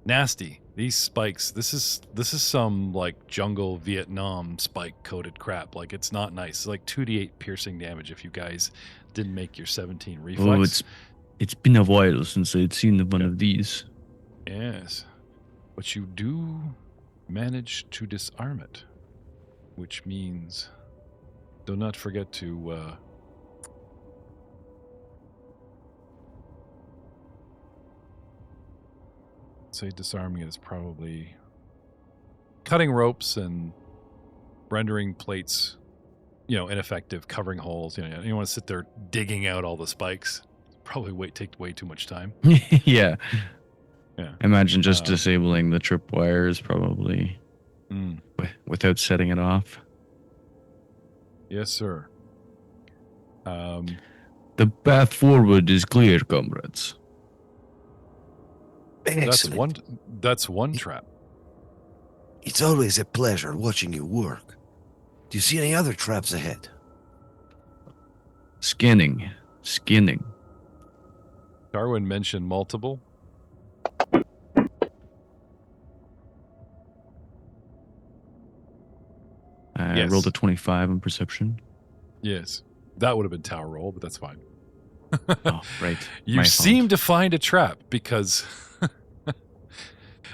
Speaker 1: Nasty. These spikes, this is some like jungle Vietnam spike coated crap. Like it's not nice. It's like 2d8 piercing damage if you guys didn't make your 17 reflex.
Speaker 2: Oh, it's been a while since I'd seen one of these.
Speaker 1: Yes. But you do manage to disarm it, which means do not forget to say disarming it is probably cutting ropes and rendering plates, ineffective, covering holes. You don't want to sit there digging out all the spikes. Probably take way too much time.
Speaker 2: Yeah.
Speaker 1: Yeah.
Speaker 2: Imagine just disabling the tripwire is probably without setting it off. Yes,
Speaker 1: sir.
Speaker 2: The path forward is clear, comrades.
Speaker 3: Excellent.
Speaker 1: That's one trap.
Speaker 3: It's always a pleasure watching you work. Do you see any other traps ahead?
Speaker 2: Skinning.
Speaker 1: Darwin mentioned multiple.
Speaker 2: I rolled a 25 on perception.
Speaker 1: Yes. That would have been tower roll, but that's fine.
Speaker 2: Oh, right.
Speaker 1: You seem to find a trap because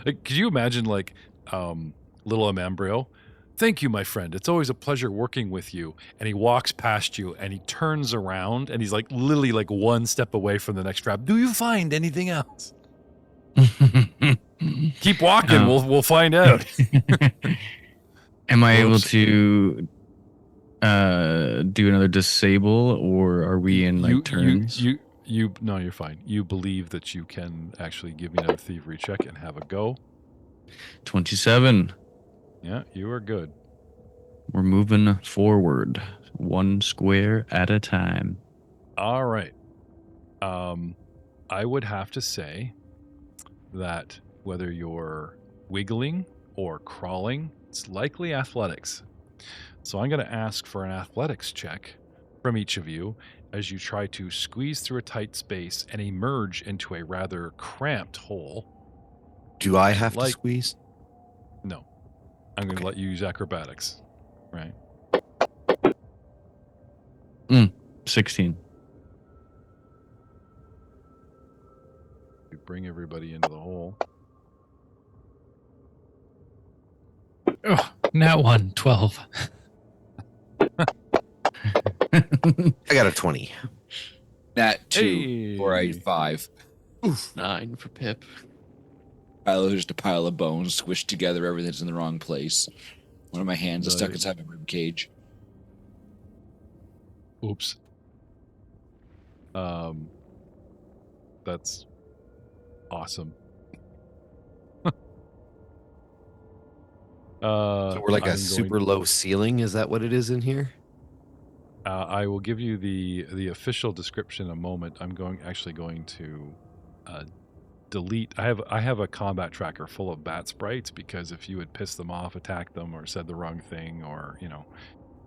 Speaker 1: could you imagine little Amambrio? Thank you, my friend. It's always a pleasure working with you. And he walks past you and he turns around and he's like literally like one step away from the next trap. Do you find anything else? Keep walking. We'll find out.
Speaker 2: Am I able to do another disable, or are we in turns?
Speaker 1: No, you're fine. You believe that you can actually give me another thievery check and have a go.
Speaker 2: 27.
Speaker 1: Yeah, you are good.
Speaker 2: We're moving forward, one square at a time.
Speaker 1: All right. I would have to say that whether you're wiggling or crawling, it's likely athletics. So I'm going to ask for an athletics check from each of you as you try to squeeze through a tight space and emerge into a rather cramped hole.
Speaker 3: Do I have to squeeze?
Speaker 1: No. I'm going to let you use acrobatics. Right.
Speaker 2: 16.
Speaker 1: You bring everybody into the hole.
Speaker 4: Oh, now 12.
Speaker 3: I got a 20.
Speaker 6: Nat 2 or a 5.
Speaker 5: Oof, 9 for Pip.
Speaker 6: There's just a pile of bones squished together. Everything's in the wrong place. One of my hands is stuck inside my rib cage.
Speaker 1: Oops. That's awesome.
Speaker 3: So we're like a super low ceiling. Is that what it is in here?
Speaker 1: I will give you the official description in a moment. I'm actually going to delete. I have a combat tracker full of bat sprites because if you had pissed them off, attacked them, or said the wrong thing, or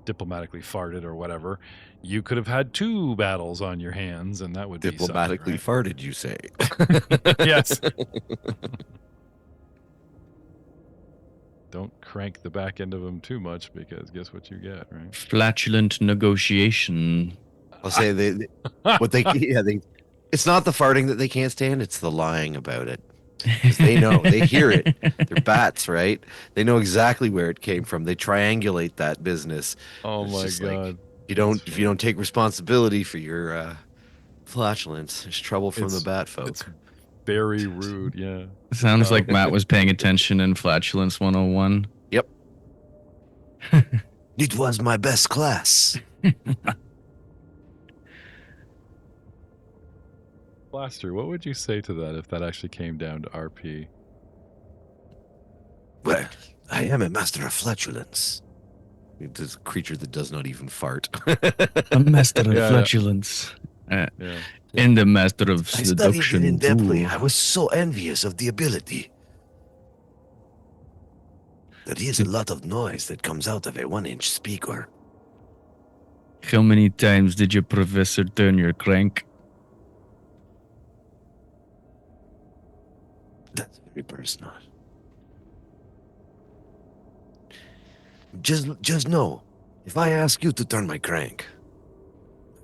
Speaker 1: diplomatically farted or whatever, you could have had 2 battles on your hands, and that would
Speaker 3: diplomatically
Speaker 1: be something,
Speaker 3: farted. You say?
Speaker 1: right? Yes. Don't crank the back end of them too much because guess what you get, right?
Speaker 2: Flatulent negotiation.
Speaker 3: I'll say they it's not the farting that they can't stand, it's the lying about it. 'Cause they know, they hear it. They're bats, right? They know exactly where it came from. They triangulate that business.
Speaker 1: Oh my god.
Speaker 3: If you don't take responsibility for your flatulence, there's trouble from the bat folk.
Speaker 1: Very rude. Yeah.
Speaker 2: Sounds like
Speaker 1: Oh.
Speaker 2: Matt was paying attention in Flatulence 101.
Speaker 3: Yep. It was my best class.
Speaker 1: Blaster, what would you say to that if that actually came down to RP?
Speaker 3: Well, I am a master of flatulence. It's a creature that does not even fart.
Speaker 2: A master of
Speaker 1: Yeah.
Speaker 2: flatulence.
Speaker 1: Yeah.
Speaker 2: And the master of
Speaker 3: I studied it
Speaker 2: seduction.
Speaker 3: in depthly.
Speaker 2: too.
Speaker 3: I was so envious of the ability. There is a lot of noise that comes out of a 1-inch speaker.
Speaker 2: How many times did your professor turn your crank?
Speaker 3: That's very personal. Just know, if I ask you to turn my crank,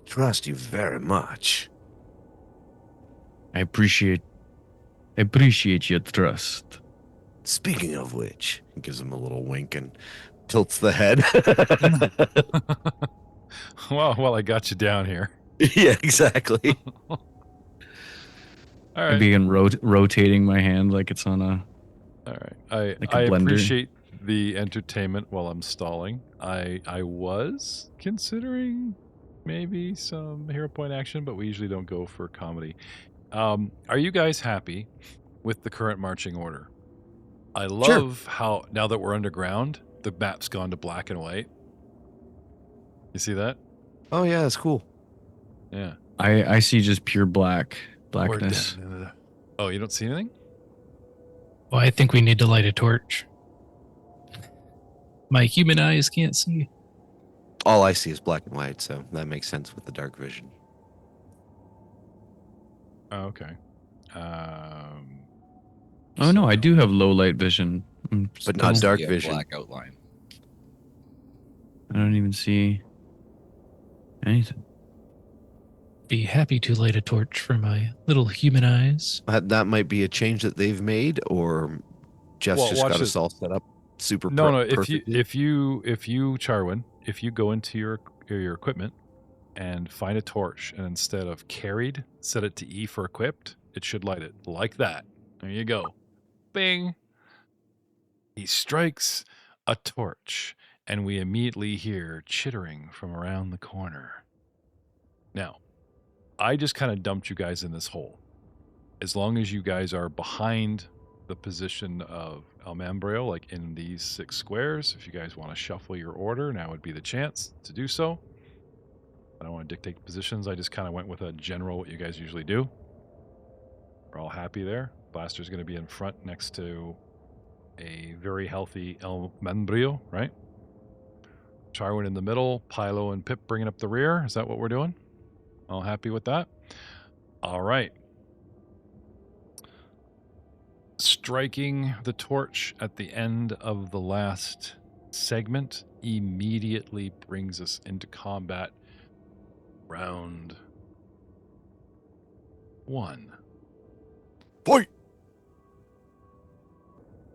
Speaker 3: I trust you very much.
Speaker 2: I appreciate your trust.
Speaker 3: Speaking of which, he gives him a little wink and tilts the head.
Speaker 1: Well, I got you down here.
Speaker 3: Yeah, exactly.
Speaker 1: All
Speaker 2: I
Speaker 1: right.
Speaker 2: begin rotating my hand like it's on a.
Speaker 1: All right.
Speaker 2: Like a
Speaker 1: I
Speaker 2: blender.
Speaker 1: appreciate the entertainment while I'm stalling. I was considering maybe some hero point action, but we usually don't go for comedy. Are you guys happy with the current marching order? I love how now that we're underground, the map's gone to black and white. You see that?
Speaker 3: Oh, yeah, that's cool.
Speaker 1: Yeah.
Speaker 2: I see just pure
Speaker 1: Or
Speaker 2: blackness.
Speaker 1: Oh, you don't see anything?
Speaker 4: Well, I think we need to light a torch. My human eyes can't see.
Speaker 3: All I see is black and white, so that makes sense with the dark vision.
Speaker 1: Oh, okay.
Speaker 2: Oh no, I do have low light vision.
Speaker 3: But not
Speaker 2: Still-
Speaker 3: dark
Speaker 6: Yeah,
Speaker 3: vision.
Speaker 6: black outline.
Speaker 2: I don't even see anything.
Speaker 4: Be happy to light a torch for my little human eyes.
Speaker 3: That might be a change that they've made, or Jeff's
Speaker 1: Well,
Speaker 3: just
Speaker 1: watch
Speaker 3: got
Speaker 1: this.
Speaker 3: us all set up super.
Speaker 1: No. If
Speaker 3: perfectly.
Speaker 1: you Charwin, if you go into your equipment and find a torch, and instead of carried, set it to E for equipped, it should light it like that. There you go. Bing. He strikes a torch, and we immediately hear chittering from around the corner. Now, I just kind of dumped you guys in this hole. As long as you guys are behind the position of El Mambreo, like in these 6 squares, if you guys want to shuffle your order, now would be the chance to do so. I don't want to dictate positions. I just kind of went with a general, what you guys usually do. We're all happy there. Blaster's going to be in front next to a very healthy El Mambreo, right? Charwin in the middle, Pilo and Pip bringing up the rear. Is that what we're doing? All happy with that? All right. Striking the torch at the end of the last segment immediately brings us into combat. Round 1.
Speaker 3: Point.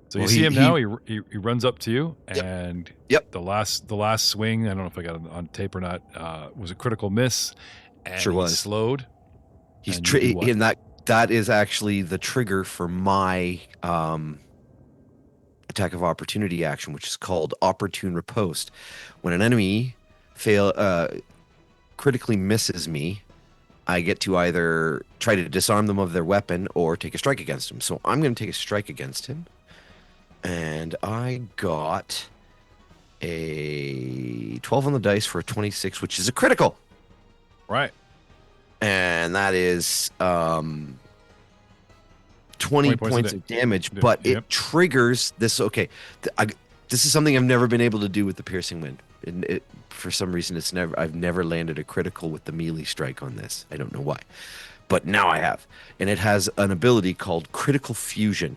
Speaker 1: So
Speaker 3: Well,
Speaker 1: you see
Speaker 3: he-
Speaker 1: him now. He runs up to you,
Speaker 3: Yep.
Speaker 1: and
Speaker 3: Yep.
Speaker 1: the last swing. I don't know if I got it on tape or not. Was a critical miss. And
Speaker 3: Sure
Speaker 1: he
Speaker 3: was.
Speaker 1: slowed.
Speaker 3: He's
Speaker 1: And you do what?
Speaker 3: and that is actually the trigger for my attack of opportunity action, which is called opportune riposte. When an enemy critically misses me, I get to either try to disarm them of their weapon or take a strike against him. So I'm going to take a strike against him, and I got a 12 on the dice for a 26, which is a critical.
Speaker 1: Right.
Speaker 3: And that is 20 points of damage,
Speaker 1: Yep,
Speaker 3: but
Speaker 1: yep.
Speaker 3: it triggers this. Okay, this is something I've never been able to do with the piercing wind. And for some reason, I've never landed a critical with the melee strike on this. I don't know why, but now I have, and it has an ability called critical fusion.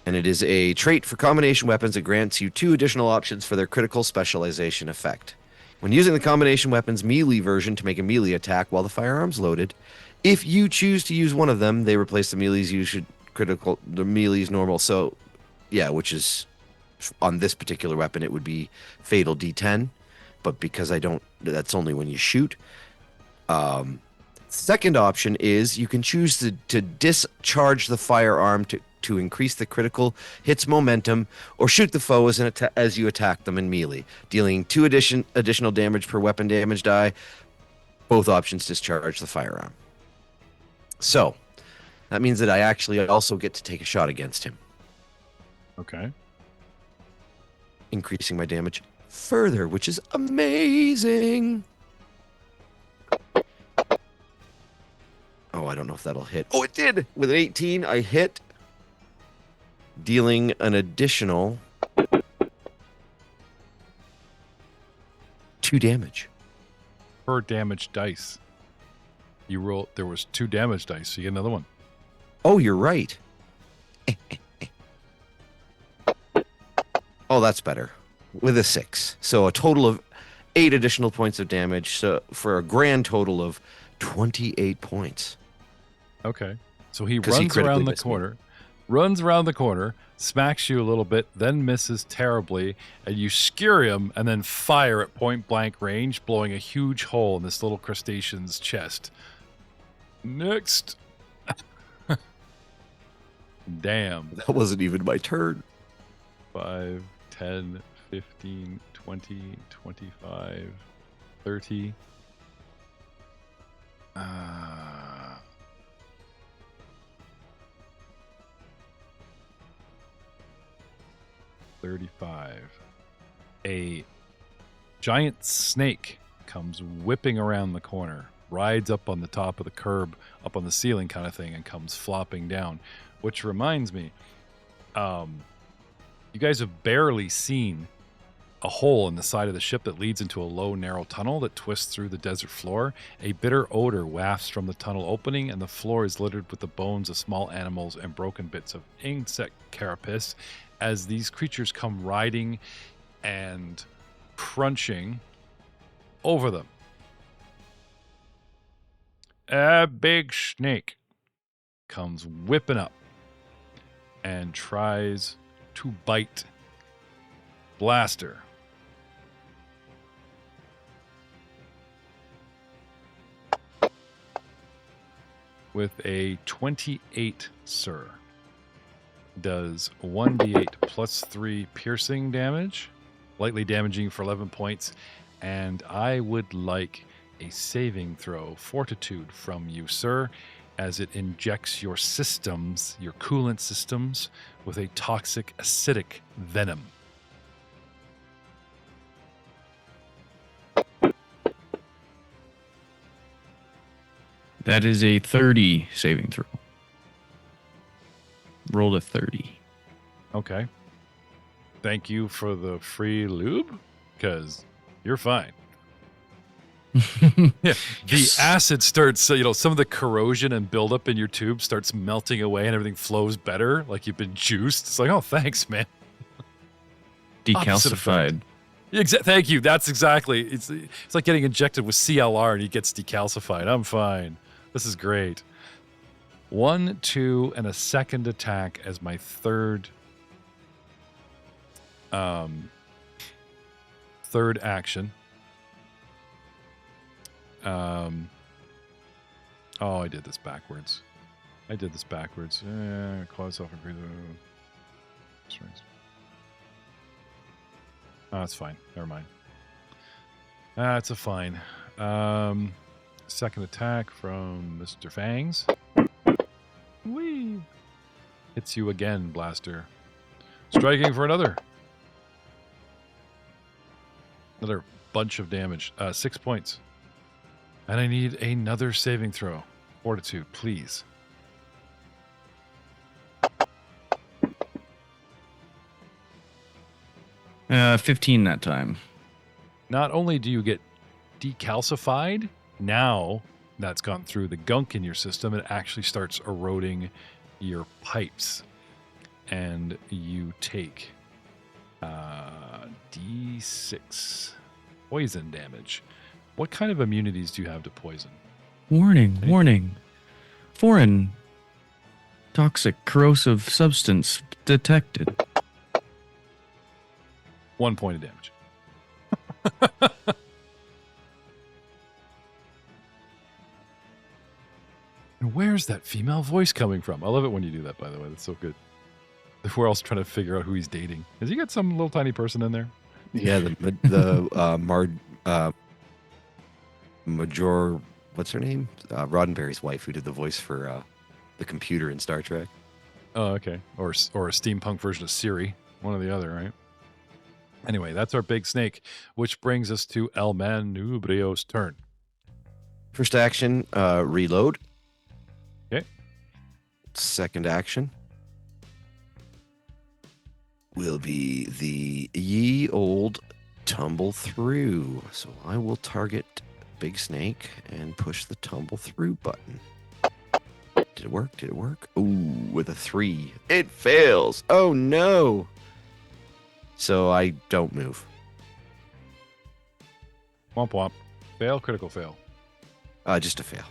Speaker 3: And it is a trait for combination weapons that grants you 2 additional options for their critical specialization effect. When using the combination weapons melee version to make a melee attack while the firearm's loaded, if you choose to use one of them, they replace the melee's normal. So, yeah, which is on this particular weapon, it would be fatal D10, but because I don't, that's only when you shoot. Second option is you can choose to discharge the firearm to increase the critical hit's momentum, or shoot the foe as you attack them in melee, dealing 2 additional damage per weapon damage die. Both options discharge the firearm. So that means that I actually also get to take a shot against him,
Speaker 1: Okay.
Speaker 3: increasing my damage further, which is amazing. Oh, I don't know if that'll hit. Oh, it did! With an 18, I hit, dealing an additional 2 damage.
Speaker 1: Per damage dice. You roll. There was 2 damage dice, so you get another one.
Speaker 3: Oh, you're right. Oh, that's better. With a 6. So a total of 8 additional points of damage, so for a grand total of 28 points.
Speaker 1: Okay. So he
Speaker 3: 'Cause he
Speaker 1: runs
Speaker 3: critically
Speaker 1: around the
Speaker 3: missed me.
Speaker 1: corner, smacks you a little bit, then misses terribly, and you skewer him and then fire at point blank range, blowing a huge hole in this little crustacean's chest. Next. Damn.
Speaker 3: That wasn't even my turn.
Speaker 1: 5, 10, 15, 20, 25, 30. 35. A giant snake comes whipping around the corner, rides up on the top of the curb, up on the ceiling kind of thing, and comes flopping down. Which reminds me, you guys have barely seen a hole in the side of the ship that leads into a low, narrow tunnel that twists through the desert floor. A bitter odor wafts from the tunnel opening, and the floor is littered with the bones of small animals and broken bits of insect carapace as these creatures come riding and crunching over them. A big snake comes whipping up and tries to bite Blaster. With a 28, sir. Does 1d8 plus 3 piercing damage, lightly damaging for 11 points, and I would like a saving throw, fortitude, from you, sir, as it injects your systems, your coolant systems, with a toxic acidic venom.
Speaker 2: That is a 30 saving throw. Rolled a 30.
Speaker 1: Okay. Thank you for the free lube, because you're fine. Yeah, the acid starts, some of the corrosion and buildup in your tube starts melting away and everything flows better, like you've been juiced. It's like, oh, thanks, man. Opposite effect.
Speaker 2: Decalcified.
Speaker 1: Thank you. That's exactly. It's like getting injected with CLR and he gets decalcified. I'm fine. This is great. 1, 2, and a second attack as my third action. Oh, I did this backwards. Close off and oh, that's fine. Never mind. That's a fine. Second attack from Mr. Fangs. Whee! Hits you again, Blaster. Striking for another bunch of damage. 6 points. And I need another saving throw. Fortitude, please.
Speaker 2: Uh, 15 that time.
Speaker 1: Not only do you get decalcified, now that's gone through the gunk in your system, it actually starts eroding your pipes. And you take D6 poison damage. What kind of immunities do you have to poison?
Speaker 2: Warning. Foreign toxic corrosive substance detected.
Speaker 1: 1 point of damage. And where's that female voice coming from? I love it when you do that, by the way. That's so good. We're also trying to figure out who he's dating. Has he got some little tiny person in there?
Speaker 3: Yeah, Major, what's her name? Roddenberry's wife, who did the voice for the computer in Star Trek.
Speaker 1: Oh, okay. Or a steampunk version of Siri. One or the other, right? Anyway, that's our big snake, which brings us to El Manubrio's turn.
Speaker 3: First action, reload.
Speaker 1: Okay.
Speaker 3: Second action will be the ye old tumble through. So I will target Big Snake and push the tumble through button. Did it work? Did it work? Ooh, with a 3. It fails. Oh no. So I don't move.
Speaker 1: Womp womp. Fail, critical fail.
Speaker 3: Just a fail.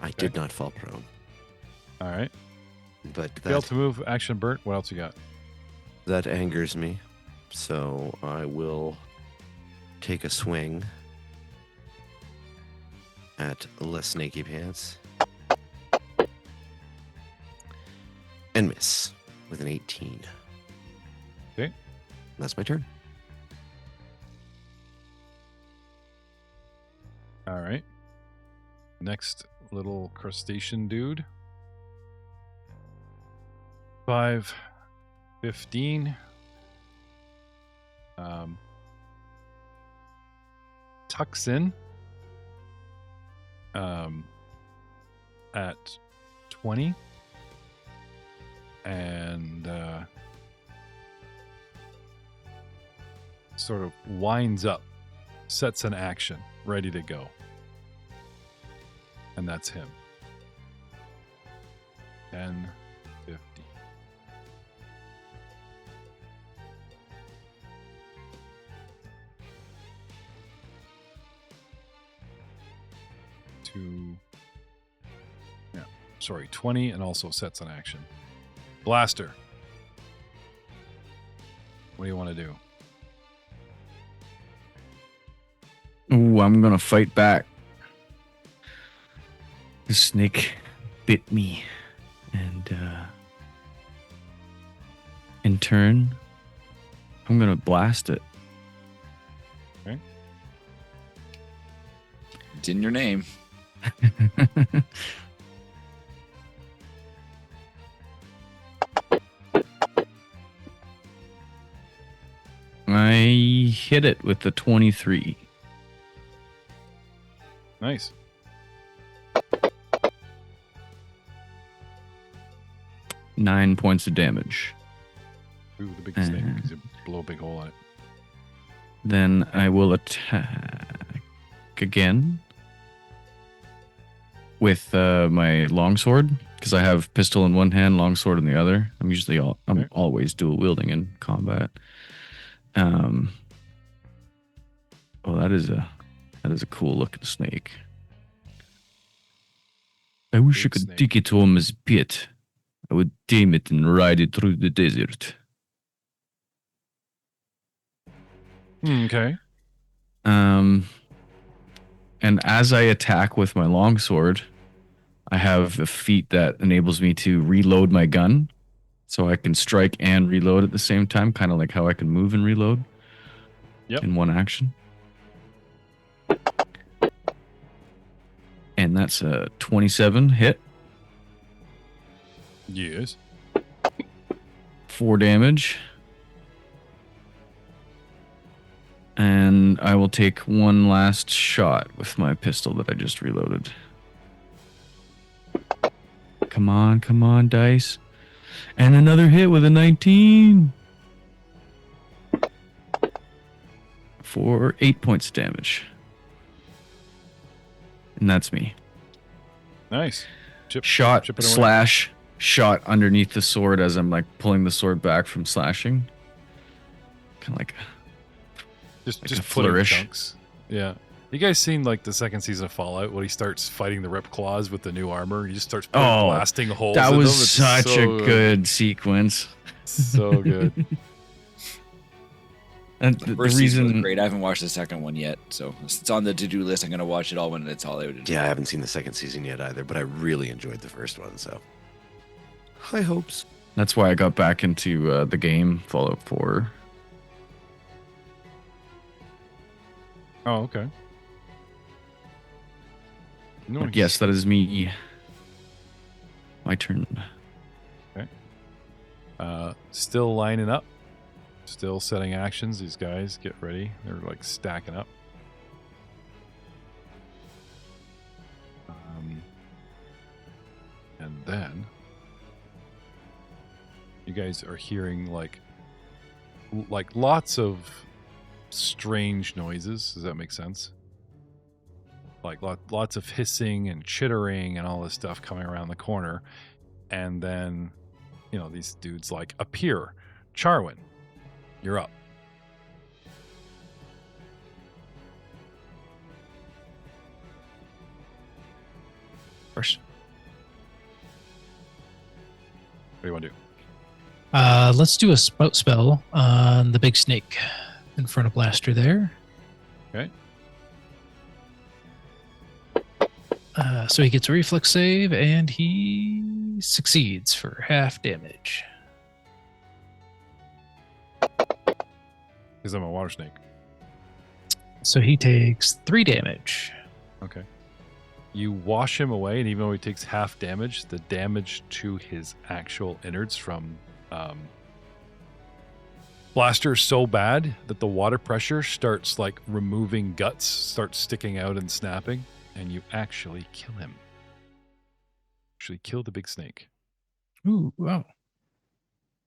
Speaker 3: I did not fall prone.
Speaker 1: All right.
Speaker 3: But
Speaker 1: Fail to move, action burnt. What else you got?
Speaker 3: that angers me. So I will take a swing at Les Snaky Pants. And miss with an 18.
Speaker 1: Okay.
Speaker 3: That's my turn.
Speaker 1: All right. Next little crustacean dude. 5, 15. Tucks in at 20. And sort of winds up, sets an action, ready to go. And that's him. 10, 50. Yeah, sorry, 20 and also sets an action. Blaster. What do you want to do?
Speaker 2: Ooh, I'm gonna fight back. The snake bit me, and in turn, I'm gonna blast it.
Speaker 1: Okay.
Speaker 6: It's in your name.
Speaker 2: I hit it with the 23.
Speaker 1: Nice.
Speaker 2: Nine points of damage.
Speaker 1: Ooh, the big snake. Because you blow a big hole in it.
Speaker 2: Then I will attack again with my longsword, because I have pistol in one hand, longsword in the other. I'm always dual wielding in combat. Oh, that is a cool looking snake. I wish I
Speaker 1: Big
Speaker 2: could
Speaker 1: snake.
Speaker 2: dig it home as a pit. I would tame it and ride it through the desert.
Speaker 1: Okay.
Speaker 2: And as I attack with my longsword, I have a feat that enables me to reload my gun. So I can strike and reload at the same time, kind of like how I can move and reload in one action. And that's a 27 hit,
Speaker 1: Yes.
Speaker 2: 4 damage. And I will take one last shot with my pistol that I just reloaded. Come on, dice. And another hit with a 19. For 8 points of damage. And that's me.
Speaker 1: Nice.
Speaker 2: Shot,
Speaker 1: chip it away.
Speaker 2: slash, shot underneath the sword as I'm like pulling the sword back from slashing. Kind of like
Speaker 1: Just
Speaker 2: a
Speaker 1: putting
Speaker 2: flourish.
Speaker 1: chunks. Yeah. You guys seen like the second season of Fallout when he starts fighting the Rip Claws with the new armor? He just starts blasting holes
Speaker 2: that
Speaker 1: in
Speaker 2: was
Speaker 1: them. It's
Speaker 2: such
Speaker 1: so
Speaker 2: a good sequence.
Speaker 1: So good.
Speaker 2: And
Speaker 6: The
Speaker 2: the
Speaker 6: first season was
Speaker 2: reason,
Speaker 6: great. I haven't watched the second one yet, so it's on the to-do list. I'm gonna watch it all when it's all out.
Speaker 3: Yeah, I haven't seen the second season yet either, but I really enjoyed the first one, so high hopes.
Speaker 2: that's why I got back into the game Fallout 4.
Speaker 1: Oh, okay. No,
Speaker 2: But yes, that is me. My turn.
Speaker 1: Still lining up. Still setting actions. These guys, get ready. They're like stacking up. And then you guys are hearing like lots of strange noises. Does that make sense? Like lots of hissing and chittering and all this stuff coming around the corner. And then, these dudes like appear. Charwin, you're up.
Speaker 4: First.
Speaker 1: What do you want to do?
Speaker 4: Let's do a spout spell on the big snake in front of Blaster there.
Speaker 1: Okay.
Speaker 4: So he gets a reflex save and he succeeds for half damage.
Speaker 1: Because I'm a water snake.
Speaker 4: So he takes 3 damage.
Speaker 1: Okay. You wash him away, and even though he takes half damage, the damage to his actual innards from Blaster is so bad that the water pressure starts like removing guts, starts sticking out and snapping, and you actually kill him. Actually kill the big snake.
Speaker 4: Ooh, wow.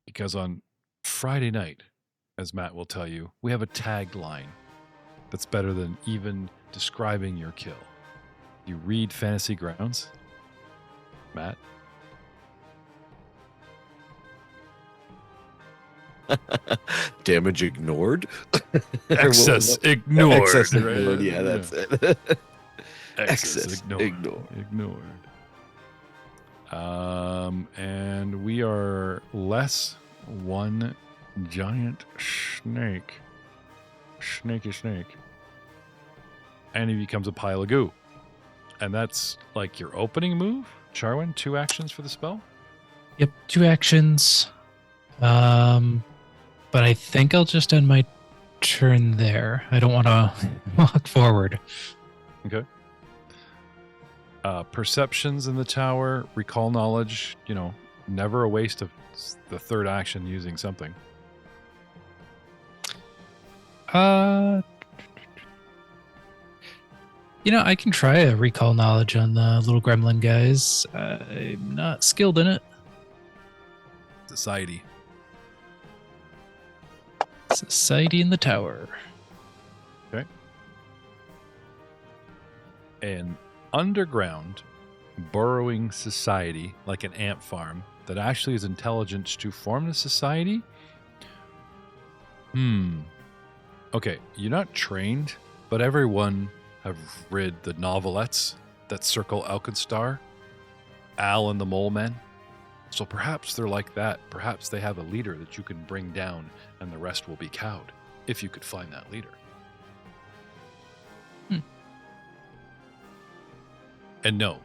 Speaker 1: Because on Friday night, as Matt will tell you, we have a tagline that's better than even describing your kill. You read Fantasy Grounds, Matt?
Speaker 3: Damage ignored.
Speaker 1: Excess ignored.
Speaker 3: Excess
Speaker 1: right?
Speaker 3: ignored. Yeah, that's it.
Speaker 1: Excess ignored. And we are less one giant snake. Snaky snake. And he becomes a pile of goo. And that's like your opening move, Charwin. 2 actions for the spell.
Speaker 4: Yep, 2 actions. But I think I'll just end my turn there. I don't want to walk forward.
Speaker 1: Okay. Perceptions in the tower, recall knowledge, never a waste of the 3rd action using something.
Speaker 4: I can try a recall knowledge on the little gremlin guys. I'm not skilled in it.
Speaker 1: Society.
Speaker 4: Society in the tower.
Speaker 1: Okay. An underground burrowing society, like an ant farm, that actually has intelligence to form the society? Okay, you're not trained, but everyone have read the novelettes that circle AlkenStar, Alll and the Mole Men. So perhaps they're like that. Perhaps they have a leader that you can bring down and the rest will be cowed, if you could find that leader. And no,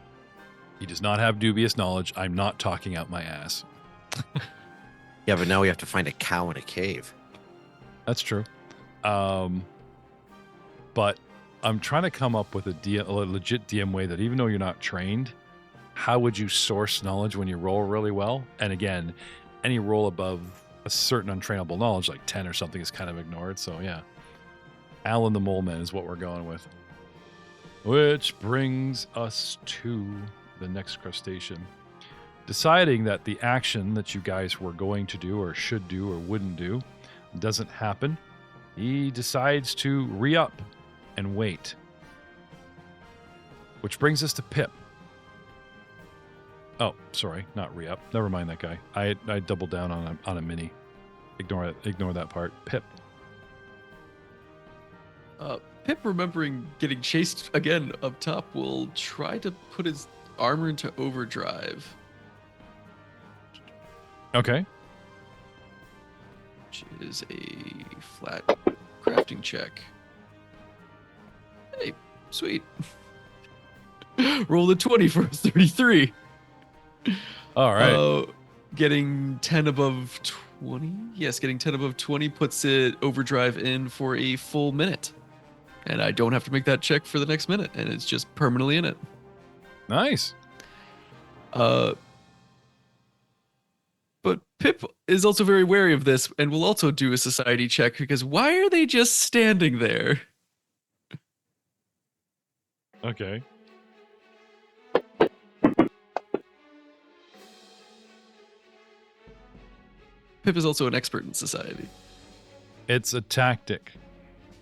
Speaker 1: he does not have dubious knowledge. I'm not talking out my ass.
Speaker 3: Yeah, but now we have to find a cow in a cave.
Speaker 1: That's true. But I'm trying to come up with a legit DM way that even though you're not trained, how would you source knowledge when you roll really well? And again, any roll above a certain untrainable knowledge, like 10 or something, is kind of ignored. So yeah, Alll and the Mole Men is what we're going with. Which brings us to the next crustacean. Deciding that the action that you guys were going to do or should do or wouldn't do doesn't happen, he decides to re-up and wait. Which brings us to Pip. Oh, sorry, not re-up. Never mind that guy. I doubled down on a mini. Ignore that part. Pip.
Speaker 5: Pip, remembering getting chased again up top, will try to put his armor into overdrive.
Speaker 1: Okay.
Speaker 5: which is a flat crafting check. Hey, sweet. Roll a 20 for a 33.
Speaker 1: All right.
Speaker 5: Getting 10 above 20? Yes, getting 10 above 20 puts it overdrive in for a full minute. And I don't have to make that check for the next minute, and it's just permanently in it.
Speaker 1: Nice.
Speaker 5: But Pip is also very wary of this and will also do a society check because why are they just standing there?
Speaker 1: Okay.
Speaker 5: Pip is also an expert in society.
Speaker 1: It's a tactic.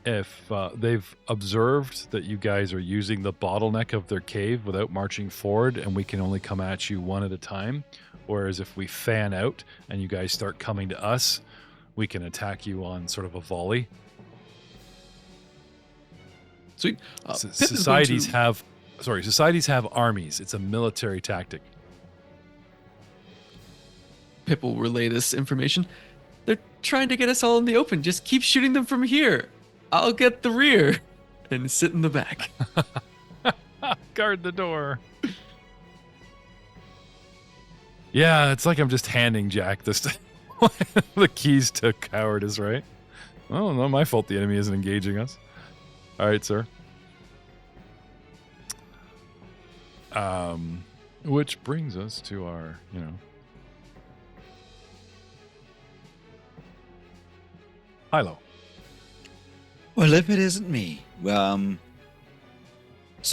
Speaker 1: If they've observed that you guys are using the bottleneck of their cave without marching forward, and we can only come at you one at a time, whereas if we fan out and you guys start coming to us, we can attack you on sort of a volley.
Speaker 5: Sweet. Pip is going
Speaker 1: Societies
Speaker 5: to-
Speaker 1: societies have armies. It's a military tactic.
Speaker 5: Pip will relay this information. They're trying to get us all in the open. Just keep shooting them from here. I'll get the rear and sit in the back.
Speaker 1: Guard the door. Yeah, it's like I'm just handing Jack this the keys to cowardice, right? Oh, not my fault the enemy isn't engaging us. All right, sir. Which brings us to our, Hilo.
Speaker 6: Well, if it isn't me, so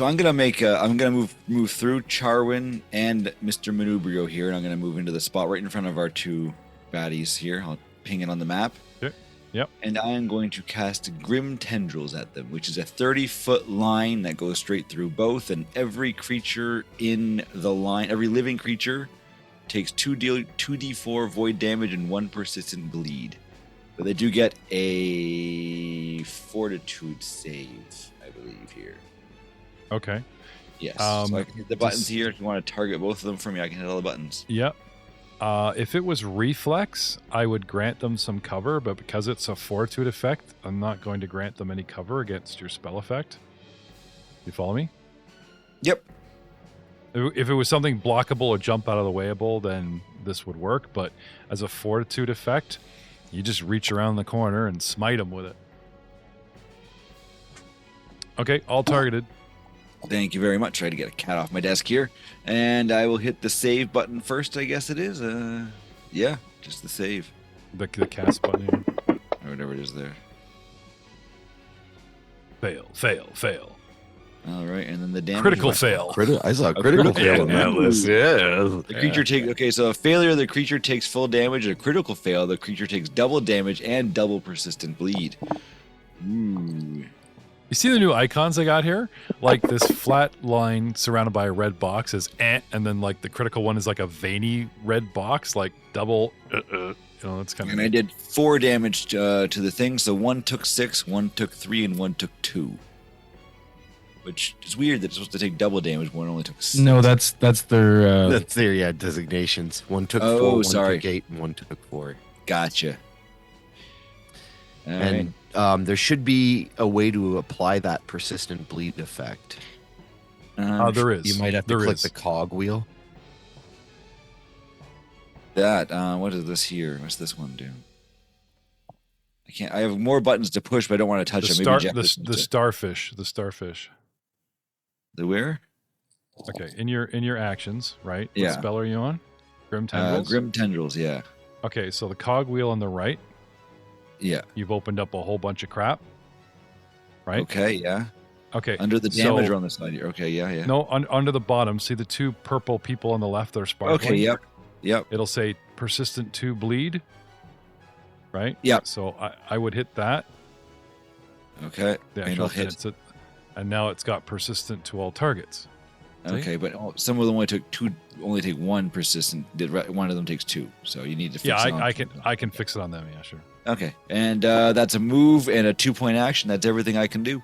Speaker 6: I'm gonna move through Charwin and Mr. Manubrio here, and I'm gonna move into the spot right in front of our two baddies here. I'll ping it on the map.
Speaker 1: Okay. Yep.
Speaker 6: And I am going to cast Grim Tendrils at them, which is a 30-foot line that goes straight through both, and every creature in the line, every living creature, takes 2d4 void damage and 1 persistent bleed. But they do get a fortitude save, I believe, here.
Speaker 1: Okay.
Speaker 6: Yes. So I can hit the buttons here. If you want to target both of them for me, I can hit all the buttons.
Speaker 1: Yep. If it was reflex, I would grant them some cover, but because it's a fortitude effect, I'm not going to grant them any cover against your spell effect. You follow me?
Speaker 6: Yep.
Speaker 1: If it was something blockable or jump out of the wayable, then this would work. But as a fortitude effect, you just reach around the corner and smite them with it. Okay, all targeted.
Speaker 6: Thank you very much. Try to get a cat off my desk here. And I will hit the save button first, I guess it is. Yeah, just the save.
Speaker 1: The cast button.
Speaker 6: Or whatever it is there.
Speaker 1: Fail, fail, fail.
Speaker 6: All right, and then the damage.
Speaker 1: Critical fail.
Speaker 3: I saw a critical fail on that
Speaker 6: Ooh.
Speaker 3: list. Yeah.
Speaker 6: The creature takes, okay, so a failure, the creature takes full damage. A critical fail, the creature takes double damage and double persistent bleed. Ooh.
Speaker 1: You see the new icons I got here? Like this flat line surrounded by a red box is and then like the critical one is like a veiny red box, like double. That's kind of.
Speaker 6: And I did 4 damage to the thing, so 1 took 6, 1 took 3, and 1 took 2. Which is weird that it's supposed to take double damage, one only took 6.
Speaker 2: No, that's their.
Speaker 3: That's their designations. One took
Speaker 6: Oh,
Speaker 3: 4, one
Speaker 6: sorry.
Speaker 3: took 8, and one took 4.
Speaker 6: Gotcha. All
Speaker 3: And there should be a way to apply that persistent bleed effect.
Speaker 6: right.
Speaker 1: There is.
Speaker 3: You might have to
Speaker 1: There
Speaker 3: click
Speaker 1: is.
Speaker 3: the cog wheel.
Speaker 6: What is this here? What's this one do? I can't. I have more buttons to push, but I don't want to touch
Speaker 1: The,
Speaker 6: them.
Speaker 1: star,
Speaker 6: Maybe Jeff
Speaker 1: the,
Speaker 6: doesn't
Speaker 1: the
Speaker 6: to-
Speaker 1: starfish. The starfish.
Speaker 6: The where?
Speaker 1: Okay, in your actions, right?
Speaker 6: Yeah.
Speaker 1: What spell are you on? Grim tendrils.
Speaker 6: Grim Tendrils, yeah.
Speaker 1: Okay, so the cog wheel on the right,
Speaker 6: Yeah.
Speaker 1: you've opened up a whole bunch of crap, right?
Speaker 6: Okay, yeah.
Speaker 1: Okay.
Speaker 6: Under the damage
Speaker 1: so-
Speaker 6: on the side here. Okay, yeah, yeah.
Speaker 1: No, under the bottom, see the 2 purple people on the left that are sparkling?
Speaker 6: Okay, yep. Yep.
Speaker 1: It'll say persistent 2 bleed, right?
Speaker 6: Yep.
Speaker 1: So I would hit that.
Speaker 6: Okay.
Speaker 1: The
Speaker 6: And
Speaker 1: actual
Speaker 6: I'll hit.
Speaker 1: it's a- and now it's got persistent to all targets. See?
Speaker 6: Okay, but some of them only took 2. Only take 1 persistent. One of them takes 2. So you need to fix
Speaker 1: Yeah,
Speaker 6: it on
Speaker 1: I can fix it on them. Yeah, sure.
Speaker 6: Okay, and that's a move and a 2-point action. That's everything I can do.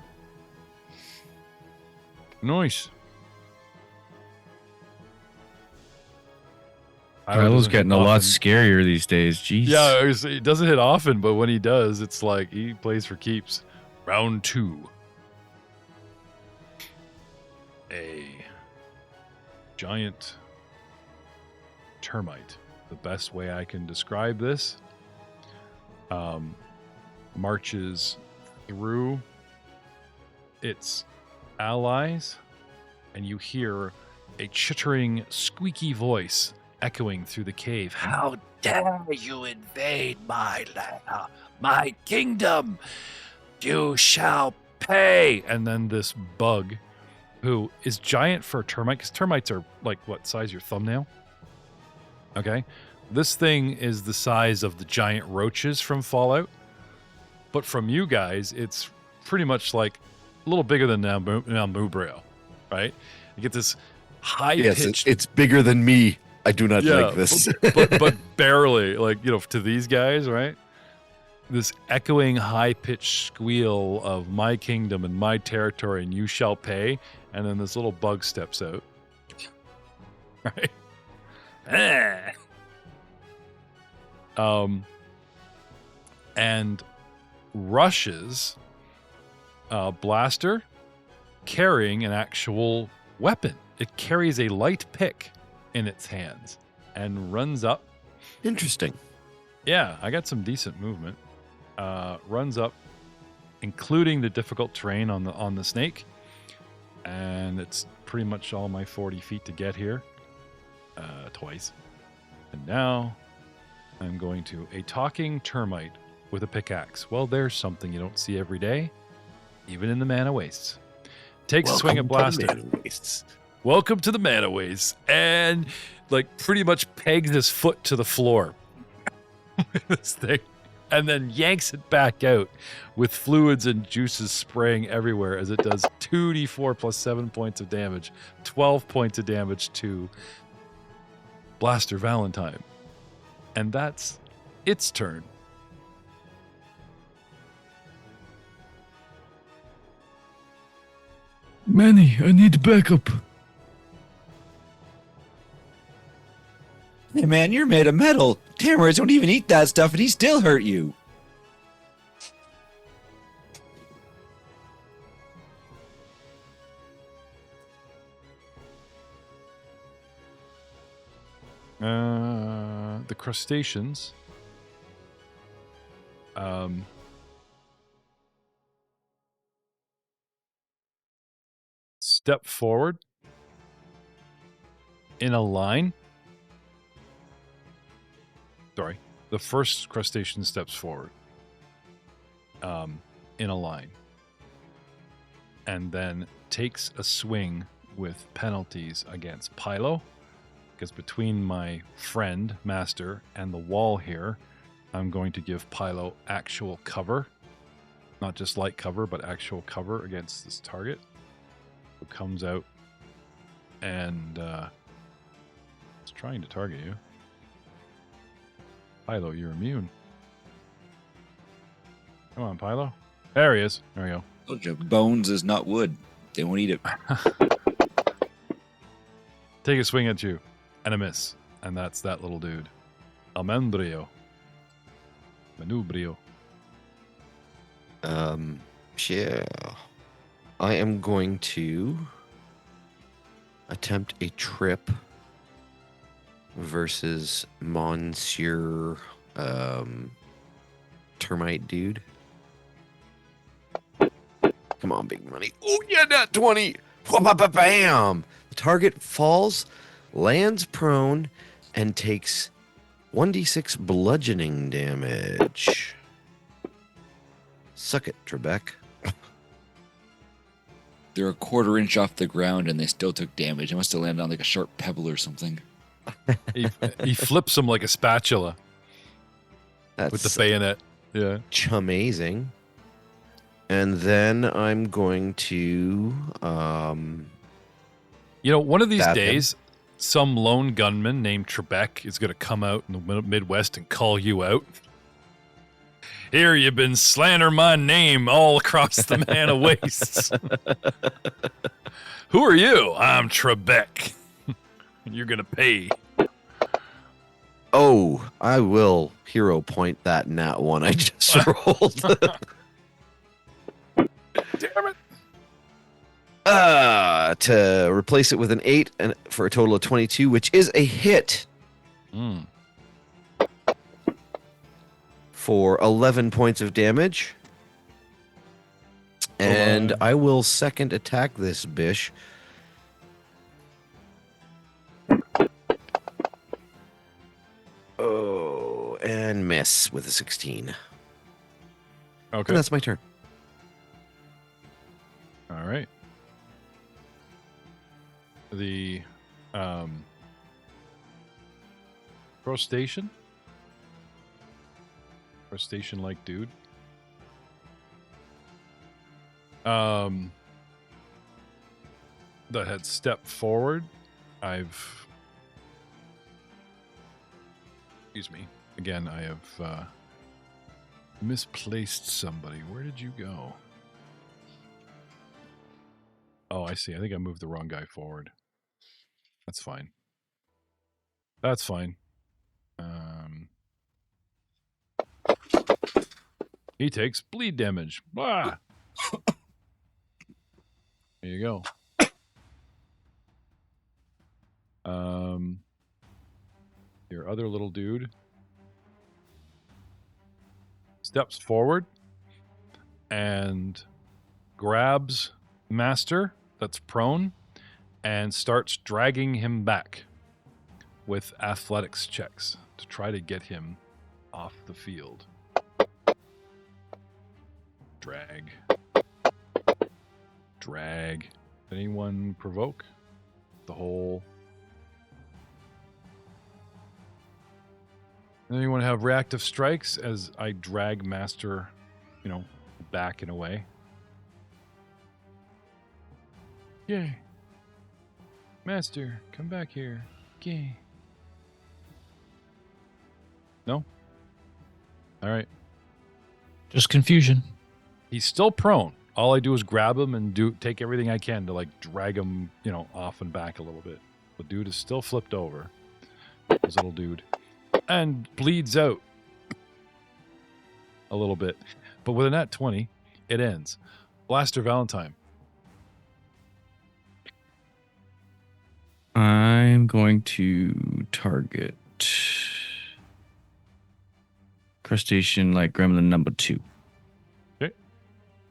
Speaker 1: Nice.
Speaker 2: Kylo's
Speaker 1: doesn't hit
Speaker 2: getting a lot
Speaker 1: often.
Speaker 2: scarier these days. Jeez.
Speaker 1: Yeah, it doesn't hit often, but when he does, it's like he plays for keeps. Round 2. A giant termite. The best way I can describe this marches through its allies, and you hear a chittering, squeaky voice echoing through the cave. How dare you invade my land, my kingdom? You shall pay. And then this bug, who is giant for a termite, because termites are like, what size, your thumbnail? Okay. This thing is the size of the giant roaches from Fallout. But from you guys, it's pretty much like a little bigger than Malburg, right? You get this high-pitched...
Speaker 3: Yes, it's bigger than me. I do not like this.
Speaker 1: but barely. Like, to these guys, right? This echoing high-pitched squeal of my kingdom and my territory and you shall pay. And then this little bug steps out. Right? And rushes Blaster carrying an actual weapon. It carries a light pick in its hands and runs up.
Speaker 3: Interesting.
Speaker 1: Yeah, I got some decent movement. Runs up, including the difficult terrain on the snake, and it's pretty much all my 40 feet to get here. Twice. And now I'm going to a talking termite with a pickaxe. Well, there's something you don't see every day, even in the Mana Wastes. Takes a swing at Blaster. Welcome to the Mana Wastes. And pretty much pegs his foot to the floor with this thing. And then yanks it back out with fluids and juices spraying everywhere as it does 2d4 plus 7 points of damage. 12 points of damage to Blaster Valentine. And that's its turn.
Speaker 2: Manny, I need backup.
Speaker 6: Hey man, you're made of metal. Tamarins don't even eat that stuff and he still hurt you.
Speaker 1: The crustaceans. Step forward in a line. Sorry, the first crustacean steps forward in a line and then takes a swing with penalties against Pylo, because between my friend, Master, and the wall here, I'm going to give Pylo actual cover. Not just light cover, but actual cover against this target. Who comes out and is trying to target you. Pylo, you're immune. Come on, Pylo. There he is. There we go.
Speaker 6: Told you, bones is not wood. They won't eat it.
Speaker 1: Take a swing at you. And a miss. And that's that little dude. Almendrio. Manubrio.
Speaker 3: Yeah. I am going to attempt a trip versus Monsieur Termite Dude. Come on, big money. Oh, yeah, that 20. Bam! The target falls, lands prone, and takes 1d6 bludgeoning damage. Suck it, Trebek.
Speaker 6: They're a quarter inch off the ground and they still took damage. It must have landed on like a sharp pebble or something.
Speaker 1: He flips him like a spatula.
Speaker 3: That's
Speaker 1: with the bayonet. Yeah.
Speaker 3: Amazing. And then I'm going to
Speaker 1: one of these
Speaker 3: stab
Speaker 1: days, some lone gunman named Trebek is going to come out in the Midwest and call you out. Here, you've been slandering my name all across the Mana Wastes. Who are you? I'm Trebek. You're going to pay.
Speaker 3: Oh, I will hero point that nat one I just rolled.
Speaker 1: Damn it!
Speaker 3: To replace it with an 8 and for a total of 22, which is a hit
Speaker 1: Mm.
Speaker 3: for 11 points of damage. And I will second attack this bish. Oh, and miss with a 16.
Speaker 1: Okay.
Speaker 3: And that's my turn.
Speaker 1: All right. The crustacean like dude. That had stepped forward. Excuse me. Again, I have misplaced somebody. Where did you go? Oh, I see. I think I moved the wrong guy forward. That's fine. That's fine. He takes bleed damage. Ah! There you go. Your other little dude steps forward and grabs Master that's prone and starts dragging him back with athletics checks to try to get him off the field. Drag. Anyone provoke? The whole... Anyone have reactive strikes as I drag Master, back and away? Yay. Master, come back here. Yay. No? All right.
Speaker 4: Just confusion.
Speaker 1: He's still prone. All I do is grab him and take everything I can to drag him, off and back a little bit. The dude is still flipped over. This little dude. And bleeds out a little bit. But with a nat 20, it ends. Blaster Valentine.
Speaker 2: I'm going to target crustacean like gremlin number 2.
Speaker 1: Okay.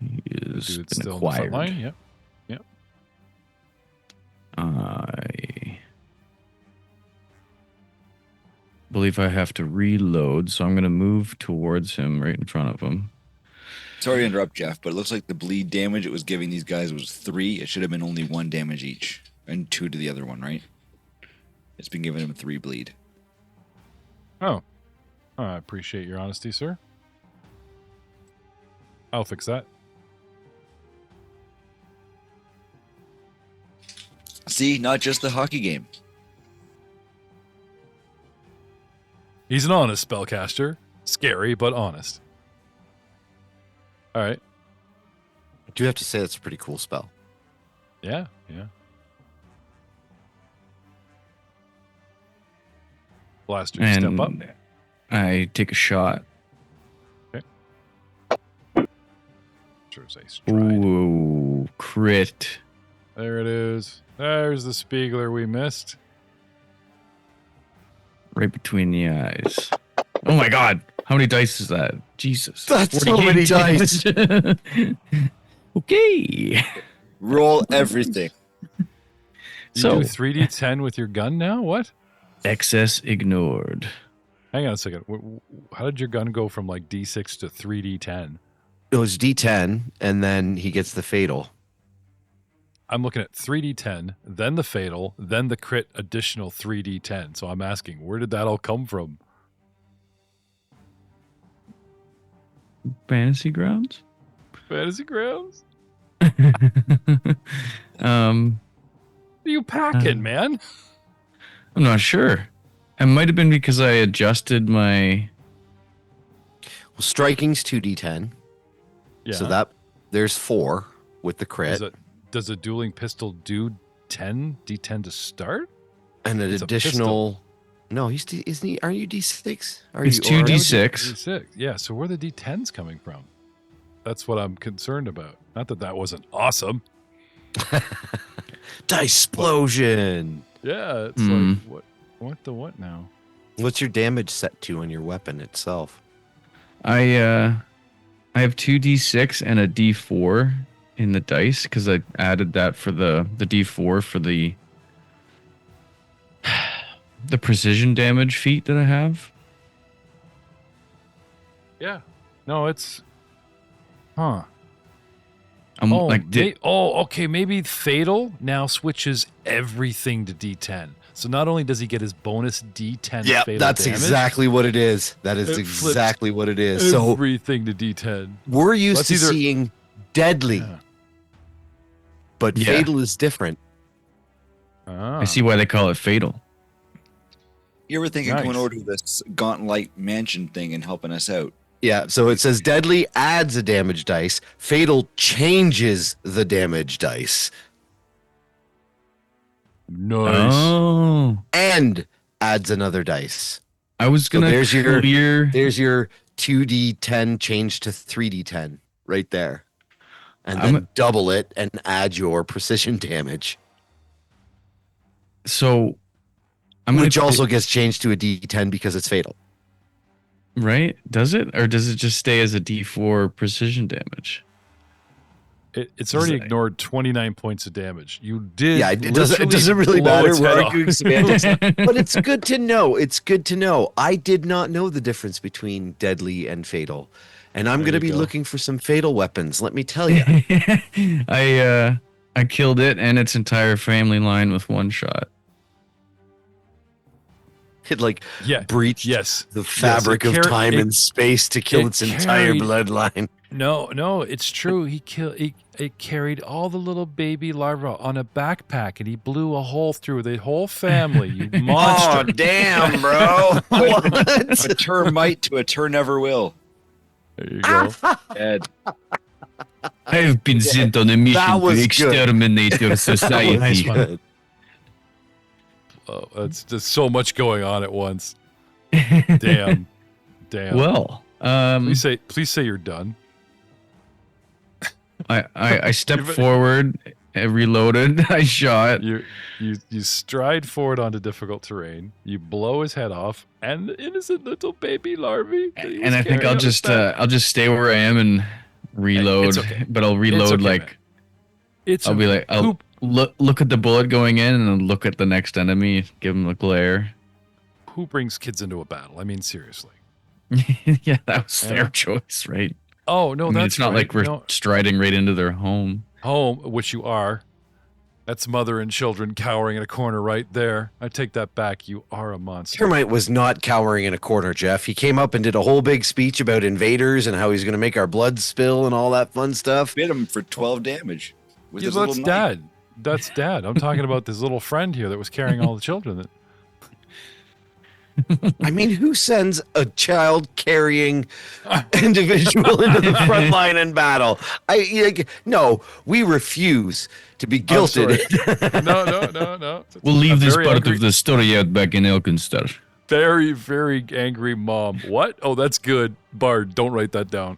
Speaker 2: He is
Speaker 1: Dude's
Speaker 2: been
Speaker 1: still in the front
Speaker 2: acquired.
Speaker 1: line. Yep.
Speaker 2: I believe I have to reload, so I'm going to move towards him right in front of him.
Speaker 6: Sorry to interrupt, Jeff, but it looks like the bleed damage it was giving these guys was 3. It should have been only 1 damage each, and 2 to the other one, right? It's been giving him 3 bleed.
Speaker 1: Oh. I appreciate your honesty, sir. I'll fix that.
Speaker 6: See, not just the hockey game.
Speaker 1: He's an honest spellcaster. Scary, but honest. All right.
Speaker 3: I do have to say that's a pretty cool spell.
Speaker 1: Yeah. Blaster,
Speaker 2: And
Speaker 1: step up.
Speaker 2: I take a shot.
Speaker 1: Sure, say stride.
Speaker 2: Ooh, crit.
Speaker 1: There it is. There's the Speigler we missed.
Speaker 2: Right between the eyes. Oh my god. How many dice is that? Jesus.
Speaker 3: That's so many dice.
Speaker 2: Okay.
Speaker 6: Roll everything.
Speaker 1: You
Speaker 2: So-
Speaker 1: do 3d10 with your gun now? What?
Speaker 2: Excess ignored.
Speaker 1: Hang on a second. How did your gun go from d6 to 3d10?
Speaker 3: It was D10, and then he gets the fatal.
Speaker 1: I'm looking at 3d10, then the fatal, then the crit additional 3d10. So I'm asking, where did that all come from?
Speaker 2: Fantasy grounds?
Speaker 1: Fantasy grounds?
Speaker 2: um,
Speaker 1: What are you packing, man?
Speaker 2: I'm not sure. It might have been because I adjusted my.
Speaker 3: Well, striking's 2D10.
Speaker 1: Yeah.
Speaker 3: So there's 4 with the crit.
Speaker 1: Does a dueling pistol do 10 d10 to start?
Speaker 3: And an
Speaker 1: It's a
Speaker 3: additional No, isn't he? Are you D6? Are
Speaker 2: It's
Speaker 3: you?
Speaker 2: two
Speaker 3: or-
Speaker 2: D6.
Speaker 1: D6. Yeah, so where are the D10s coming from? That's what I'm concerned about. Not that that wasn't awesome.
Speaker 3: Dice explosion.
Speaker 1: Yeah, it's
Speaker 2: Hmm.
Speaker 1: like, what the what now?
Speaker 3: What's your damage set to on your weapon itself?
Speaker 2: I have 2d6 and a d4 in the dice because I added that for the d4 for the precision damage feat that I have.
Speaker 1: Yeah. No, it's... Huh.
Speaker 2: I'm
Speaker 1: Oh,
Speaker 2: like,
Speaker 1: okay. Maybe Fatal now switches everything to D10. So not only does he get his bonus D10
Speaker 3: Yeah,
Speaker 1: fatal
Speaker 3: that's
Speaker 1: damage,
Speaker 3: exactly what it is. That is
Speaker 1: It flips
Speaker 3: exactly what it is. So
Speaker 1: everything to D10.
Speaker 3: we're used
Speaker 1: Let's
Speaker 3: to
Speaker 1: either-
Speaker 3: seeing deadly,
Speaker 1: Yeah.
Speaker 3: but
Speaker 2: Yeah.
Speaker 3: fatal is different.
Speaker 1: Ah.
Speaker 2: I see why they call it fatal.
Speaker 6: You ever think of
Speaker 1: Nice.
Speaker 6: going over to this Gauntlet Mansion thing and helping us out?
Speaker 3: Yeah, so it says deadly adds a damage dice, fatal changes the damage dice,
Speaker 1: Nice.
Speaker 2: Oh,
Speaker 3: and adds another dice.
Speaker 2: I was gonna
Speaker 3: there's your-
Speaker 2: clear.
Speaker 3: There's your 2d10 change to 3d10 right there. And then double it and add your precision damage,
Speaker 2: So I'm gonna
Speaker 3: which also gets changed to a d10 because it's fatal.
Speaker 2: right? Does it, or does it just stay as a d4 precision damage?
Speaker 1: It's already
Speaker 2: Is it-
Speaker 1: ignored 29 points of damage. You did.
Speaker 3: Yeah, it doesn't
Speaker 1: literally
Speaker 3: really
Speaker 1: blow
Speaker 3: matter.
Speaker 1: its
Speaker 3: We're
Speaker 1: head
Speaker 3: arguing
Speaker 1: off.
Speaker 3: semantics. But it's good to know. It's good to know. I did not know the difference between deadly and fatal. And I'm
Speaker 1: There
Speaker 3: going to
Speaker 1: you
Speaker 3: be
Speaker 1: go.
Speaker 3: looking for some fatal weapons, let me tell you.
Speaker 2: I killed it and its entire family line with one shot.
Speaker 3: It like
Speaker 1: Yeah.
Speaker 3: breached
Speaker 1: Yes.
Speaker 3: the fabric
Speaker 1: it
Speaker 3: of
Speaker 1: car-
Speaker 3: time
Speaker 1: it-
Speaker 3: and space to kill
Speaker 1: it
Speaker 3: its entire
Speaker 1: carried-
Speaker 3: bloodline.
Speaker 1: No, it's true. It carried all the little baby larvae on a backpack, and he blew a hole through the whole family. You
Speaker 3: Oh,
Speaker 1: monster!
Speaker 3: damn, bro. What?
Speaker 6: A termite to a turn never will.
Speaker 1: There you go.
Speaker 6: Ed.
Speaker 2: I've been sent on a mission
Speaker 3: That was
Speaker 2: to
Speaker 3: good.
Speaker 2: exterminate your
Speaker 1: Nice
Speaker 2: society.
Speaker 1: one. Oh, that's just so much going on at once. Damn.
Speaker 2: Well,
Speaker 1: Please say you're done.
Speaker 2: I stepped
Speaker 1: Give it-
Speaker 2: forward, I reloaded, I shot.
Speaker 1: You stride forward onto difficult terrain. You blow his head off, and the innocent little baby larvae. that he was
Speaker 2: And I think
Speaker 1: carrying on his back.
Speaker 2: I'll just stay where I am and reload.
Speaker 1: It's okay.
Speaker 2: But I'll reload
Speaker 1: okay,
Speaker 2: like
Speaker 1: man. It's
Speaker 2: I'll be
Speaker 1: okay.
Speaker 2: like I'll look at the bullet going in and then look at the next enemy, give him a glare.
Speaker 1: Who brings kids into a battle? I mean, seriously.
Speaker 2: Yeah, that was
Speaker 1: Yeah.
Speaker 2: their choice, right?
Speaker 1: Oh no,
Speaker 2: I mean,
Speaker 1: that's
Speaker 2: it's not
Speaker 1: right.
Speaker 2: like we're
Speaker 1: No,
Speaker 2: striding right into their home.
Speaker 1: home, which you are. That's mother and children cowering in a corner right there. I take that back. You are a monster.
Speaker 3: Termite was not cowering in a corner, Jeff. He came up and did a whole big speech about invaders and how he's going to make our blood spill and all that fun stuff.
Speaker 6: Bit him for 12 damage. With
Speaker 1: Yeah,
Speaker 6: his
Speaker 1: that's
Speaker 6: little knife.
Speaker 1: dad. That's dad. I'm talking about this little friend here that was carrying all the children.
Speaker 3: I mean, who sends a child carrying individual into the front line in battle? No, we refuse to be
Speaker 1: I'm sorry.
Speaker 3: guilted.
Speaker 1: No.
Speaker 2: We'll leave
Speaker 1: A
Speaker 2: this
Speaker 1: very
Speaker 2: part
Speaker 1: angry-
Speaker 2: of the story out back in Alkenstar.
Speaker 1: Very, very angry mom. What? Oh, that's good. Bard, don't write that down.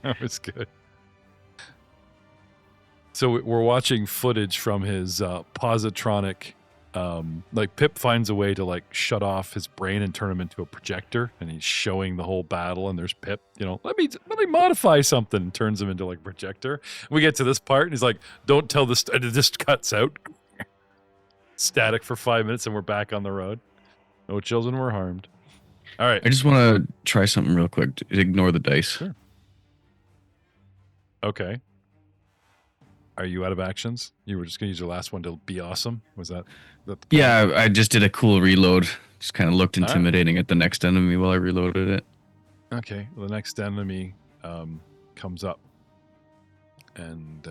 Speaker 1: That was good. So we're watching footage from his positronic. Like Pip finds a way to like shut off his brain and turn him into a projector, and he's showing the whole battle. And there's Pip, let me modify something. And turns him into like a projector. We get to this part, and he's like, "Don't tell this." And it just cuts out. Static for 5 minutes, and we're back on the road. No children were harmed. All right.
Speaker 2: I just want to try something real quick. Ignore the dice.
Speaker 1: Sure. Okay. Are you out of actions? You were just going to use your last one to be awesome? Was that the plan?
Speaker 2: Yeah, I just did a cool reload. Just kind of looked
Speaker 1: All right.
Speaker 2: intimidating at the next enemy while I reloaded it.
Speaker 1: Okay. The next enemy comes up. And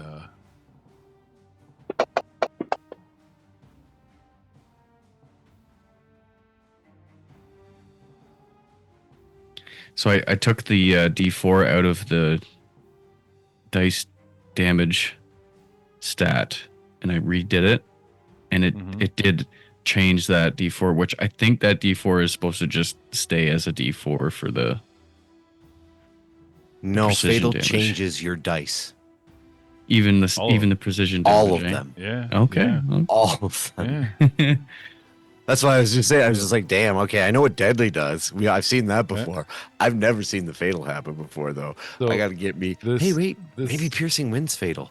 Speaker 2: So I took the D4 out of the dice damage stat and I redid it. and
Speaker 1: Mhm.
Speaker 2: it did change that D4, which I think that D4 is supposed to just stay as a D4 for the
Speaker 3: No,
Speaker 2: precision
Speaker 3: fatal
Speaker 2: damage.
Speaker 3: changes your dice.
Speaker 2: even the
Speaker 1: All
Speaker 2: even
Speaker 1: of
Speaker 2: the precision damage.
Speaker 3: All of
Speaker 2: eh?
Speaker 3: them.
Speaker 1: Yeah.
Speaker 2: Okay.
Speaker 1: Yeah.
Speaker 3: All of them.
Speaker 1: Yeah.
Speaker 3: That's why I was just saying. I was just like, damn. Okay, I know what deadly does. I've seen that
Speaker 1: Yeah.
Speaker 3: before. I've never seen the fatal happen before, though.
Speaker 1: So
Speaker 3: I got to get me.
Speaker 1: this-
Speaker 3: Hey, wait.
Speaker 1: this-
Speaker 3: Maybe piercing wind's fatal.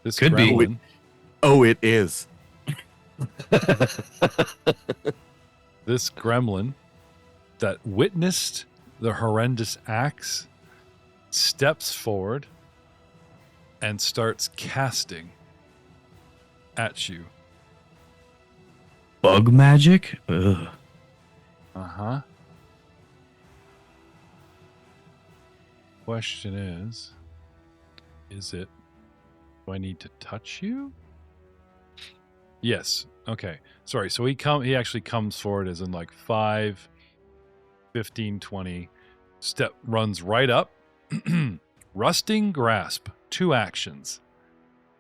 Speaker 1: This
Speaker 2: Could be.
Speaker 1: gremlin,
Speaker 3: Oh, it is.
Speaker 1: this gremlin that witnessed the horrendous acts steps forward and starts casting at you.
Speaker 2: Bug magic? Ugh.
Speaker 1: Uh-huh. Question is it, do I need to touch you? Yes. Okay. Sorry. So he actually comes forward as in like 5, 15, 20, runs right up. Rusting Grasp, 2 actions.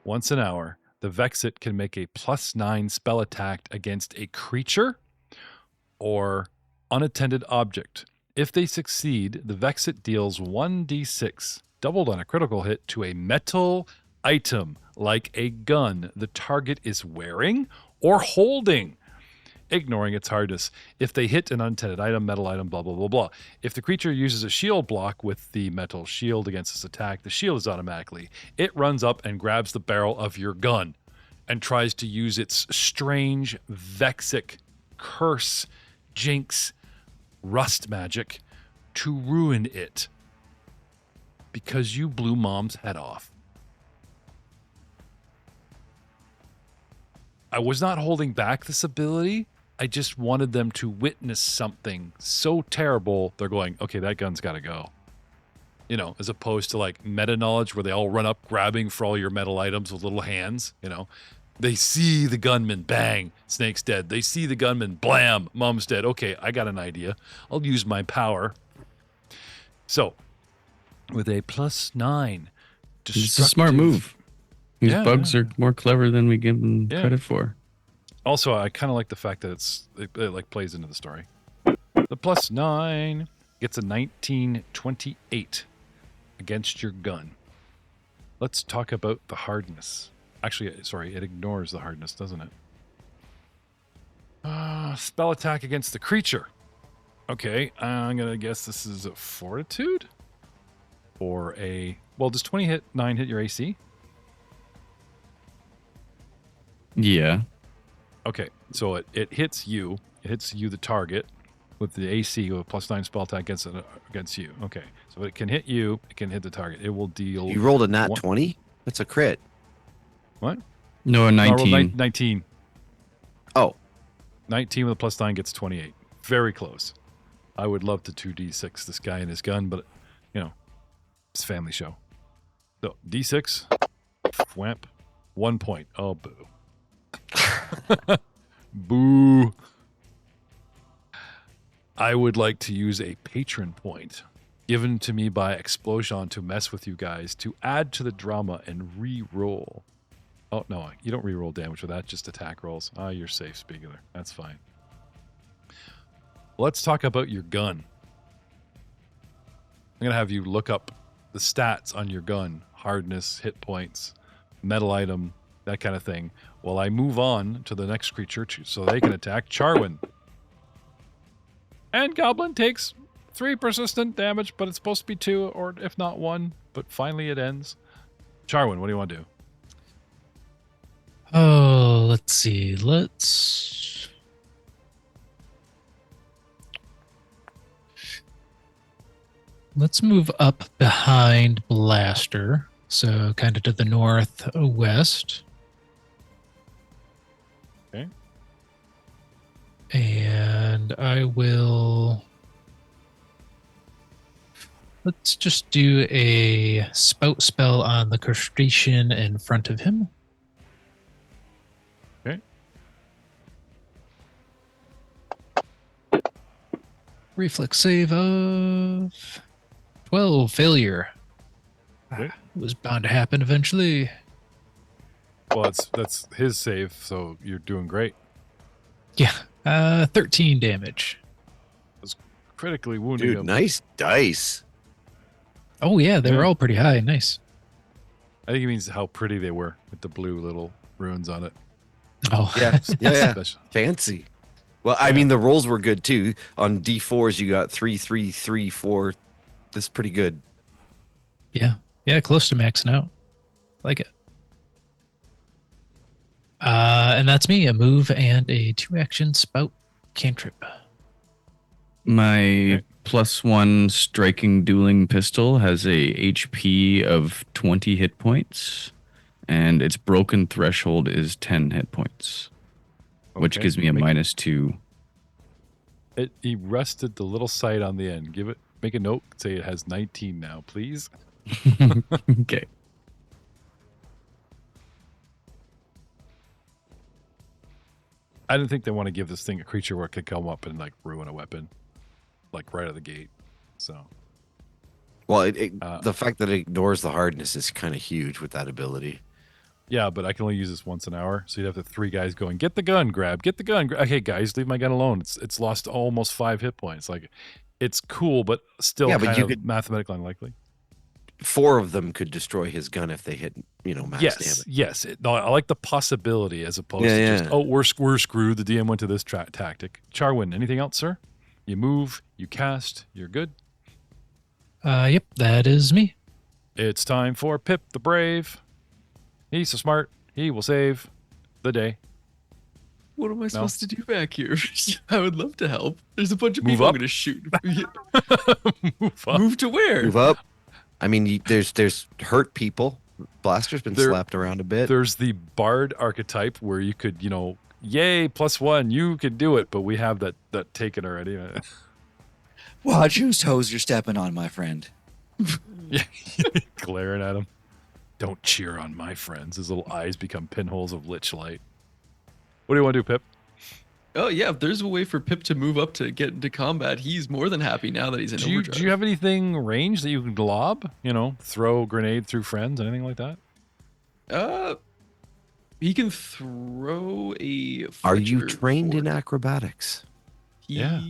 Speaker 1: Once an hour, the Vexit can make a +9 spell attack against a creature or unattended object. If they succeed, the Vexit deals 1d6, doubled on a critical hit, to a metal item like a gun the target is wearing or holding, ignoring its hardness. If they hit an unattended item, metal item, blah, blah, blah, blah. If the creature uses a shield block with the metal shield against this attack, the shield is automatically. It runs up and grabs the barrel of your gun and tries to use its strange Vexic curse, jinx, rust magic to ruin it because you blew mom's head off. I was not holding back this ability. I just wanted them to witness something so terrible, they're going, okay, that gun's got to go. You know, as opposed to like meta knowledge where they all run up grabbing for all your metal items with little hands, you know. They see the gunman, bang, Snake's dead. They see the gunman, blam, mom's dead. Okay, I got an idea. I'll use my power. So, with a +9,
Speaker 2: It's a smart move. These
Speaker 1: Yeah,
Speaker 2: bugs
Speaker 1: yeah.
Speaker 2: are more clever than we give them
Speaker 1: Yeah.
Speaker 2: credit for.
Speaker 1: Also, I kind of like the fact that it like plays into the story. The +9 gets a 1928 against your gun. Let's talk about the hardness. Actually, sorry, it ignores the hardness, doesn't it? Spell attack against the creature. Okay, I'm gonna guess this is a fortitude or a. Well, does 29 hit your AC?
Speaker 2: Yeah.
Speaker 1: Okay, so it hits you. It hits you, the target, with the AC with a +9 spell attack against you. Okay, so it can hit you. It can hit the target. It will deal.
Speaker 3: You rolled a nat
Speaker 1: one-
Speaker 3: 20? That's a crit.
Speaker 1: What?
Speaker 2: No, a
Speaker 1: No, I rolled
Speaker 2: 19.
Speaker 1: 19.
Speaker 3: Oh,
Speaker 1: 19 with a +9 gets 28. Very close. I would love to 2d6 this guy and his gun, but, you know, it's a family show. So, d6, whamp, 1 point. Oh, boo. Boo. I would like to use a patron point given to me by Explosion to mess with you guys to add to the drama and re-roll. Oh, no, you don't re-roll damage with that, just attack rolls. Ah, you're safe, Speigler. That's fine. Let's talk about your gun. I'm going to have you look up the stats on your gun. Hardness, hit points, metal item, that kind of thing. While I move on to the next creature so they can attack Charwin. And Goblin takes 3 persistent damage, but it's supposed to be 2, or if not 1. But finally it ends. Charwin, what do you want to do?
Speaker 4: Oh, let's see. Let's move up behind Blaster. So kind of to the northwest.
Speaker 1: Okay.
Speaker 4: And I will. Let's just do a spout spell on the crustacean in front of him.
Speaker 1: Okay.
Speaker 4: Reflex save of 12. Failure.
Speaker 1: Okay.
Speaker 4: It was bound to happen eventually.
Speaker 1: Well, that's his save, so you're doing great.
Speaker 4: Yeah. 13 damage.
Speaker 1: Critically wounding
Speaker 3: Dude,
Speaker 1: him.
Speaker 3: nice dice.
Speaker 4: Oh, yeah. They were
Speaker 1: Yeah.
Speaker 4: all pretty high. Nice.
Speaker 1: I think it means how pretty they were with the blue little runes on it.
Speaker 4: Oh,
Speaker 3: Yeah, yeah.
Speaker 1: Special.
Speaker 3: Fancy. Well, I mean, the rolls were good too. On D4s, you got 3, 3, 3, 4. That's pretty good.
Speaker 4: yeah. Yeah. Close to maxing out. Like it. And that's me. A move and a 2-action spout cantrip.
Speaker 2: My +1 striking dueling pistol has a HP of 20 hit points, and its broken threshold is 10 hit points, which
Speaker 1: Okay.
Speaker 2: gives me a -2.
Speaker 1: He rested the little sight on the end. Make a note. Say it has 19 now, please.
Speaker 2: Okay.
Speaker 1: I didn't think they want to give this thing a creature where it could come up and like ruin a weapon, like right out of the gate. So
Speaker 3: Well, the fact that it ignores the hardness is kind of huge with that ability.
Speaker 1: yeah, but I can only use this once an hour, so you'd have the 3 guys going, get the gun, get the gun. Okay, guys, leave my gun alone. It's lost almost 5 hit points. Like, it's cool, but still
Speaker 3: Yeah, but
Speaker 1: kind
Speaker 3: you
Speaker 1: of
Speaker 3: could-
Speaker 1: mathematically unlikely.
Speaker 3: 4 of them could destroy his gun if they hit, max damage.
Speaker 1: Yes. No, I like the possibility as opposed
Speaker 3: Yeah,
Speaker 1: to
Speaker 3: yeah.
Speaker 1: just, oh, we're screwed. The DM went to this tactic. Charwin, anything else, sir? You move, you cast, you're good.
Speaker 4: Yep. That is me.
Speaker 1: It's time for Pip the Brave. He's so smart. He will save the day.
Speaker 5: What am I supposed to do back here? I would love to help. There's a bunch of
Speaker 1: Move
Speaker 5: people
Speaker 1: up.
Speaker 5: I'm going to shoot. Yeah.
Speaker 1: Move up.
Speaker 5: Move to where?
Speaker 3: Move up. I mean, there's hurt people. Blaster's been
Speaker 1: There-
Speaker 3: slapped around a bit.
Speaker 1: There's the bard archetype where you could, yay, +1, you could do it, but we have that taken already.
Speaker 6: Watch whose toes you're stepping on, my friend.
Speaker 1: Yeah, glaring at him. Don't cheer on my friends. His little eyes become pinholes of lich light. What do you want to do, Pip?
Speaker 5: Oh, yeah. If there's a way for Pip to move up to get into combat, he's more than happy now that he's in
Speaker 1: Do
Speaker 5: overdrive.
Speaker 1: you have anything ranged that you can lob? Throw a grenade through friends, anything like that?
Speaker 5: He can throw a.
Speaker 3: Are you
Speaker 5: Fletcher
Speaker 3: trained in
Speaker 5: fork.
Speaker 3: acrobatics?
Speaker 1: Yeah.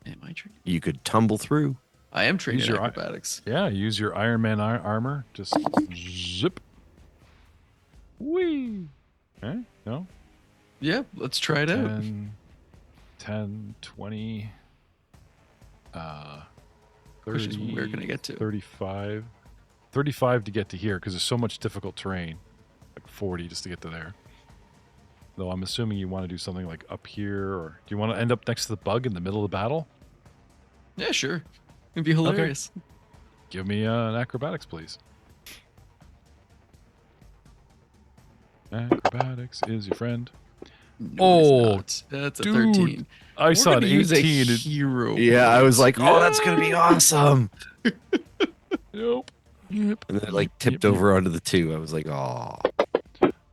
Speaker 5: Am I trained?
Speaker 3: You could tumble through.
Speaker 5: I am trained
Speaker 1: Use
Speaker 5: in
Speaker 1: your eye-
Speaker 5: acrobatics.
Speaker 1: Yeah, use your Iron Man armor. Just zip. Whee! Okay, no?
Speaker 5: Yeah, let's try it out.
Speaker 1: 10, 20,
Speaker 5: Question
Speaker 1: 30,
Speaker 5: is, where can I get to?
Speaker 1: 35. 35 to get to here because there's so much difficult terrain. Like 40 just to get to there. Though I'm assuming you want to do something like up here, or do you want to end up next to the bug in the middle of the battle?
Speaker 5: Yeah, sure. It'd be hilarious.
Speaker 1: Give me an acrobatics, please. Acrobatics is your friend.
Speaker 5: No, it's
Speaker 1: Oh,
Speaker 5: not. That's a
Speaker 1: dude.
Speaker 5: 13.
Speaker 1: I
Speaker 5: We're
Speaker 1: saw an
Speaker 5: gonna use a
Speaker 1: 18.
Speaker 5: hero.
Speaker 3: Yeah, I was like,
Speaker 1: Yeah.
Speaker 3: oh, that's gonna be awesome.
Speaker 1: Nope. Yep.
Speaker 3: And then it like tipped over onto the 2. I was like, oh.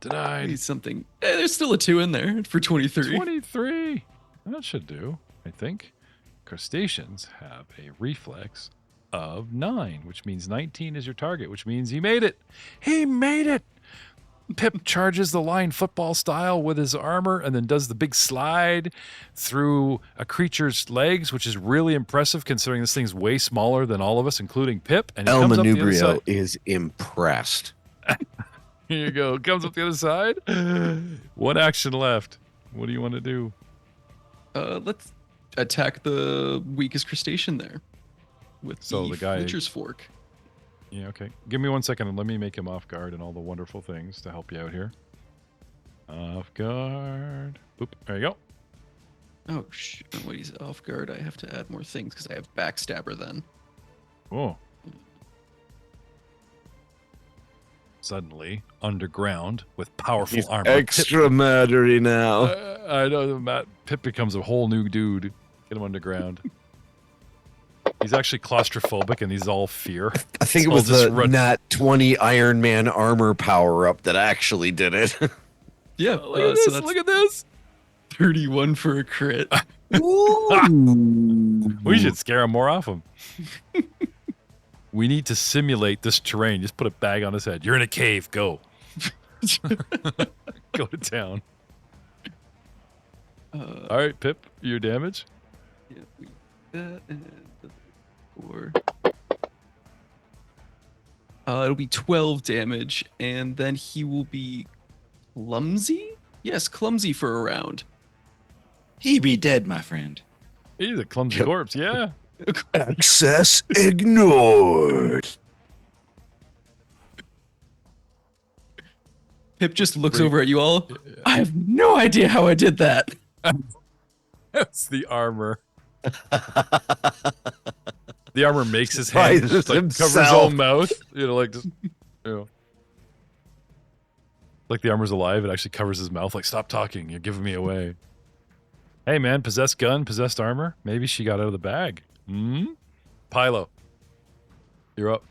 Speaker 1: Denied.
Speaker 5: Need something. There's still a 2 in there for 23.
Speaker 1: 23. That should do, I think. Crustaceans have a reflex of 9, which means 19 is your target, which means he made it. He made it. Pip charges the line football style with his armor and then does the big slide through a creature's legs, which is really impressive considering this thing's way smaller than all of us, including Pip. And he
Speaker 3: El
Speaker 1: comes up the other
Speaker 3: Manubrio
Speaker 1: side.
Speaker 3: is impressed.
Speaker 1: Here you go. Comes up the other side. 1 action left. What do you want to do?
Speaker 5: Let's attack the weakest crustacean there with
Speaker 1: So the guy-
Speaker 5: Fletcher's fork.
Speaker 1: Yeah, okay. Give me 1 second and let me make him off guard and all the wonderful things to help you out here. Off guard. Oop, there you go.
Speaker 5: Oh, shit. Wait, he's off guard. I have to add more things because I have backstabber then.
Speaker 1: Oh. Suddenly, underground with powerful
Speaker 3: He's
Speaker 1: armor.
Speaker 3: extra murdery now.
Speaker 1: I know, Matt. Pip becomes a whole new dude. Get him underground. He's actually claustrophobic and he's all fear.
Speaker 3: I think it
Speaker 1: So
Speaker 3: was
Speaker 1: I'll just
Speaker 3: the
Speaker 1: run-
Speaker 3: Nat 20 Iron Man armor power up that actually did it.
Speaker 5: Yeah,
Speaker 1: Look at this.
Speaker 5: so that's
Speaker 1: Look at this.
Speaker 5: 31 for a crit.
Speaker 1: We should scare him more off him. We need to simulate this terrain. Just put a bag on his head. You're in a cave. Go. Go to town.
Speaker 5: Uh,
Speaker 1: All right, Pip, your damage.
Speaker 5: Yeah, that and the 4. It'll be 12 damage, and then he will be clumsy? Yes, clumsy for a round.
Speaker 6: He be dead, my friend.
Speaker 1: He's a clumsy
Speaker 3: Yep.
Speaker 1: corpse. Yeah.
Speaker 3: Access ignored.
Speaker 5: Pip just looks
Speaker 1: Great.
Speaker 5: over at you all. I have no idea how I did that.
Speaker 1: That's the armor. The armor makes his hand
Speaker 3: Surprises
Speaker 1: just, like, cover his
Speaker 3: himself.
Speaker 1: own mouth. Like just, like the armor's alive. It actually covers his mouth. Like, stop talking. You're giving me away. Hey, man, possessed gun, possessed armor. Maybe she got out of the bag. Pylo, you're up.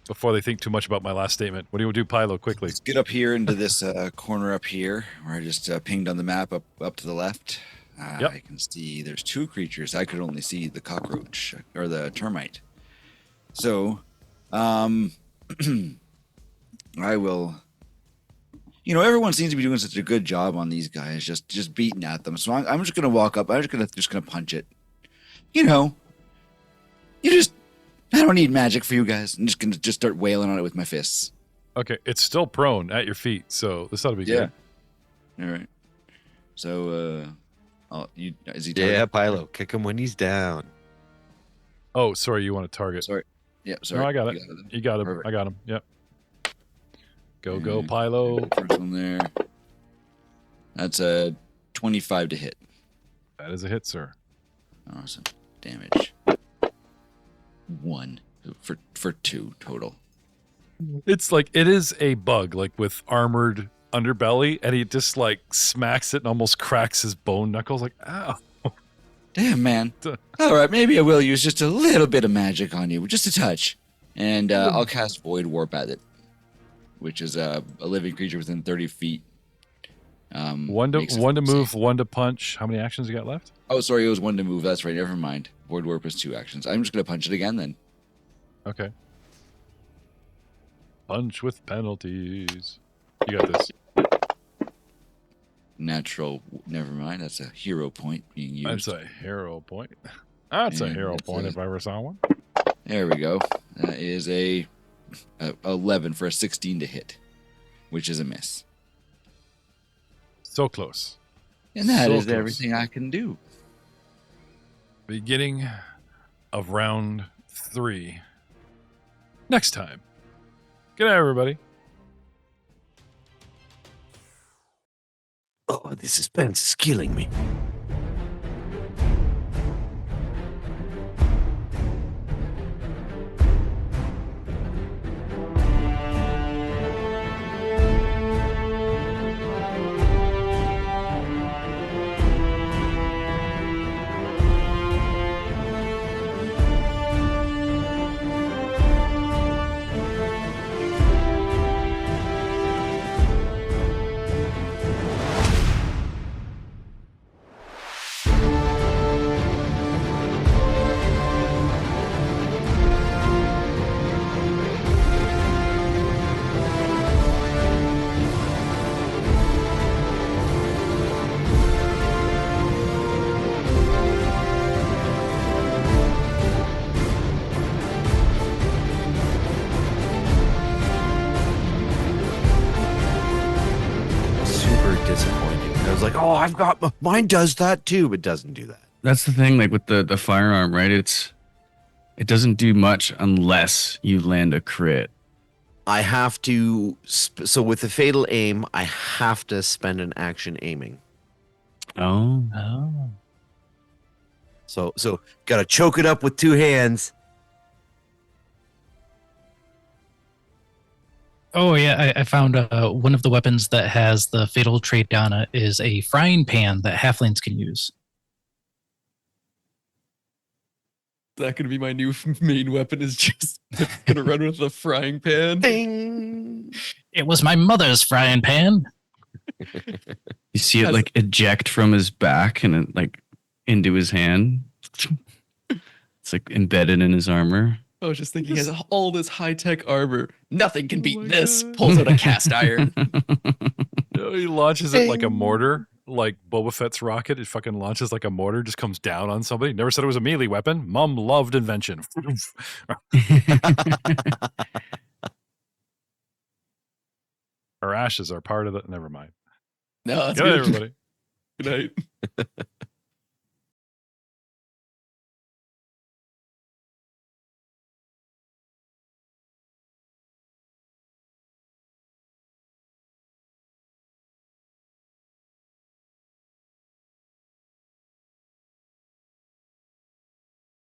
Speaker 1: Before they think too much about my last statement, what do you do, Pylo? Quickly.
Speaker 6: Let's get up here into this corner up here where I just pinged on the map up to the left.
Speaker 1: Yep.
Speaker 6: I can see there's 2 creatures. I could only see the cockroach or the termite. So, I will. Everyone seems to be doing such a good job on these guys, just beating at them. So I'm just gonna walk up. I'm just gonna punch it. I don't need magic for you guys. I'm just gonna start wailing on it with my fists.
Speaker 1: Okay, it's still prone at your feet, so this ought to be good.
Speaker 6: All right. So, is he?
Speaker 3: Yeah, Pylo, kick him when he's down.
Speaker 1: Oh, sorry, you want to target.
Speaker 6: Sorry. Yeah. Sorry.
Speaker 1: No, I got it. You got him.
Speaker 6: Perfect.
Speaker 1: I got him. Yep. Go,
Speaker 6: And
Speaker 1: Pylo.
Speaker 6: First one there. That's a 25 to hit.
Speaker 1: That is a hit, sir.
Speaker 6: Awesome. Damage. 1 for 2 total.
Speaker 1: It's like, it is a bug, like with armored underbelly, and he just like smacks it and almost cracks his bone knuckles. Like, ow.
Speaker 6: Damn, man. All right, maybe I will use just a little bit of magic on you, just a touch, and I'll cast Void Warp at it, which is a living creature within 30 feet.
Speaker 1: One to
Speaker 6: makes it
Speaker 1: move,
Speaker 6: safe.
Speaker 1: 1 to punch. How many actions you got left?
Speaker 6: Oh, sorry, it was 1 to move. That's right. Never mind. Void Warp is 2 actions. I'm just gonna punch it again then.
Speaker 1: Okay. Punch with penalties. You got this.
Speaker 6: Natural. Never mind. That's a hero point being used.
Speaker 1: That's a hero point. That's a
Speaker 6: And
Speaker 1: hero
Speaker 6: that's
Speaker 1: point
Speaker 6: a-
Speaker 1: if I ever saw one.
Speaker 6: There we go. That is a 11 for a 16 to hit, which is a miss.
Speaker 1: So close.
Speaker 6: And that is
Speaker 1: So close.
Speaker 6: everything I can do.
Speaker 1: Beginning of round 3. Next time. Good night, everybody.
Speaker 3: Oh, the suspense is killing me. Super disappointing. I was like, oh, I've got mine does that too, but doesn't do that.
Speaker 2: That's the thing, like with the firearm, right? It doesn't do much unless you land a crit.
Speaker 3: I have to. So with the fatal aim, I have to spend an action aiming.
Speaker 2: Oh.
Speaker 4: Oh.
Speaker 3: So gotta choke it up with 2 hands.
Speaker 4: Oh yeah, I found one of the weapons that has the fatal trait on it is a frying pan that halflings can use.
Speaker 5: That could be my new main weapon. Is just gonna run with a frying pan.
Speaker 3: Ding.
Speaker 4: It was my mother's frying pan.
Speaker 2: You see it like eject from his back and it like into his hand. It's like embedded in his armor.
Speaker 5: I was just thinking, he has all this high tech armor. Nothing can beat
Speaker 1: my
Speaker 5: this.
Speaker 1: God.
Speaker 5: Pulls out a cast iron.
Speaker 1: He launches it like a mortar, like Boba Fett's rocket. It fucking launches like a mortar, just comes down on somebody. Never said it was a melee weapon. Mom loved invention. Our ashes are part of it. Never mind.
Speaker 5: No, that's
Speaker 1: Good night,
Speaker 5: good.
Speaker 1: everybody.
Speaker 5: Good night.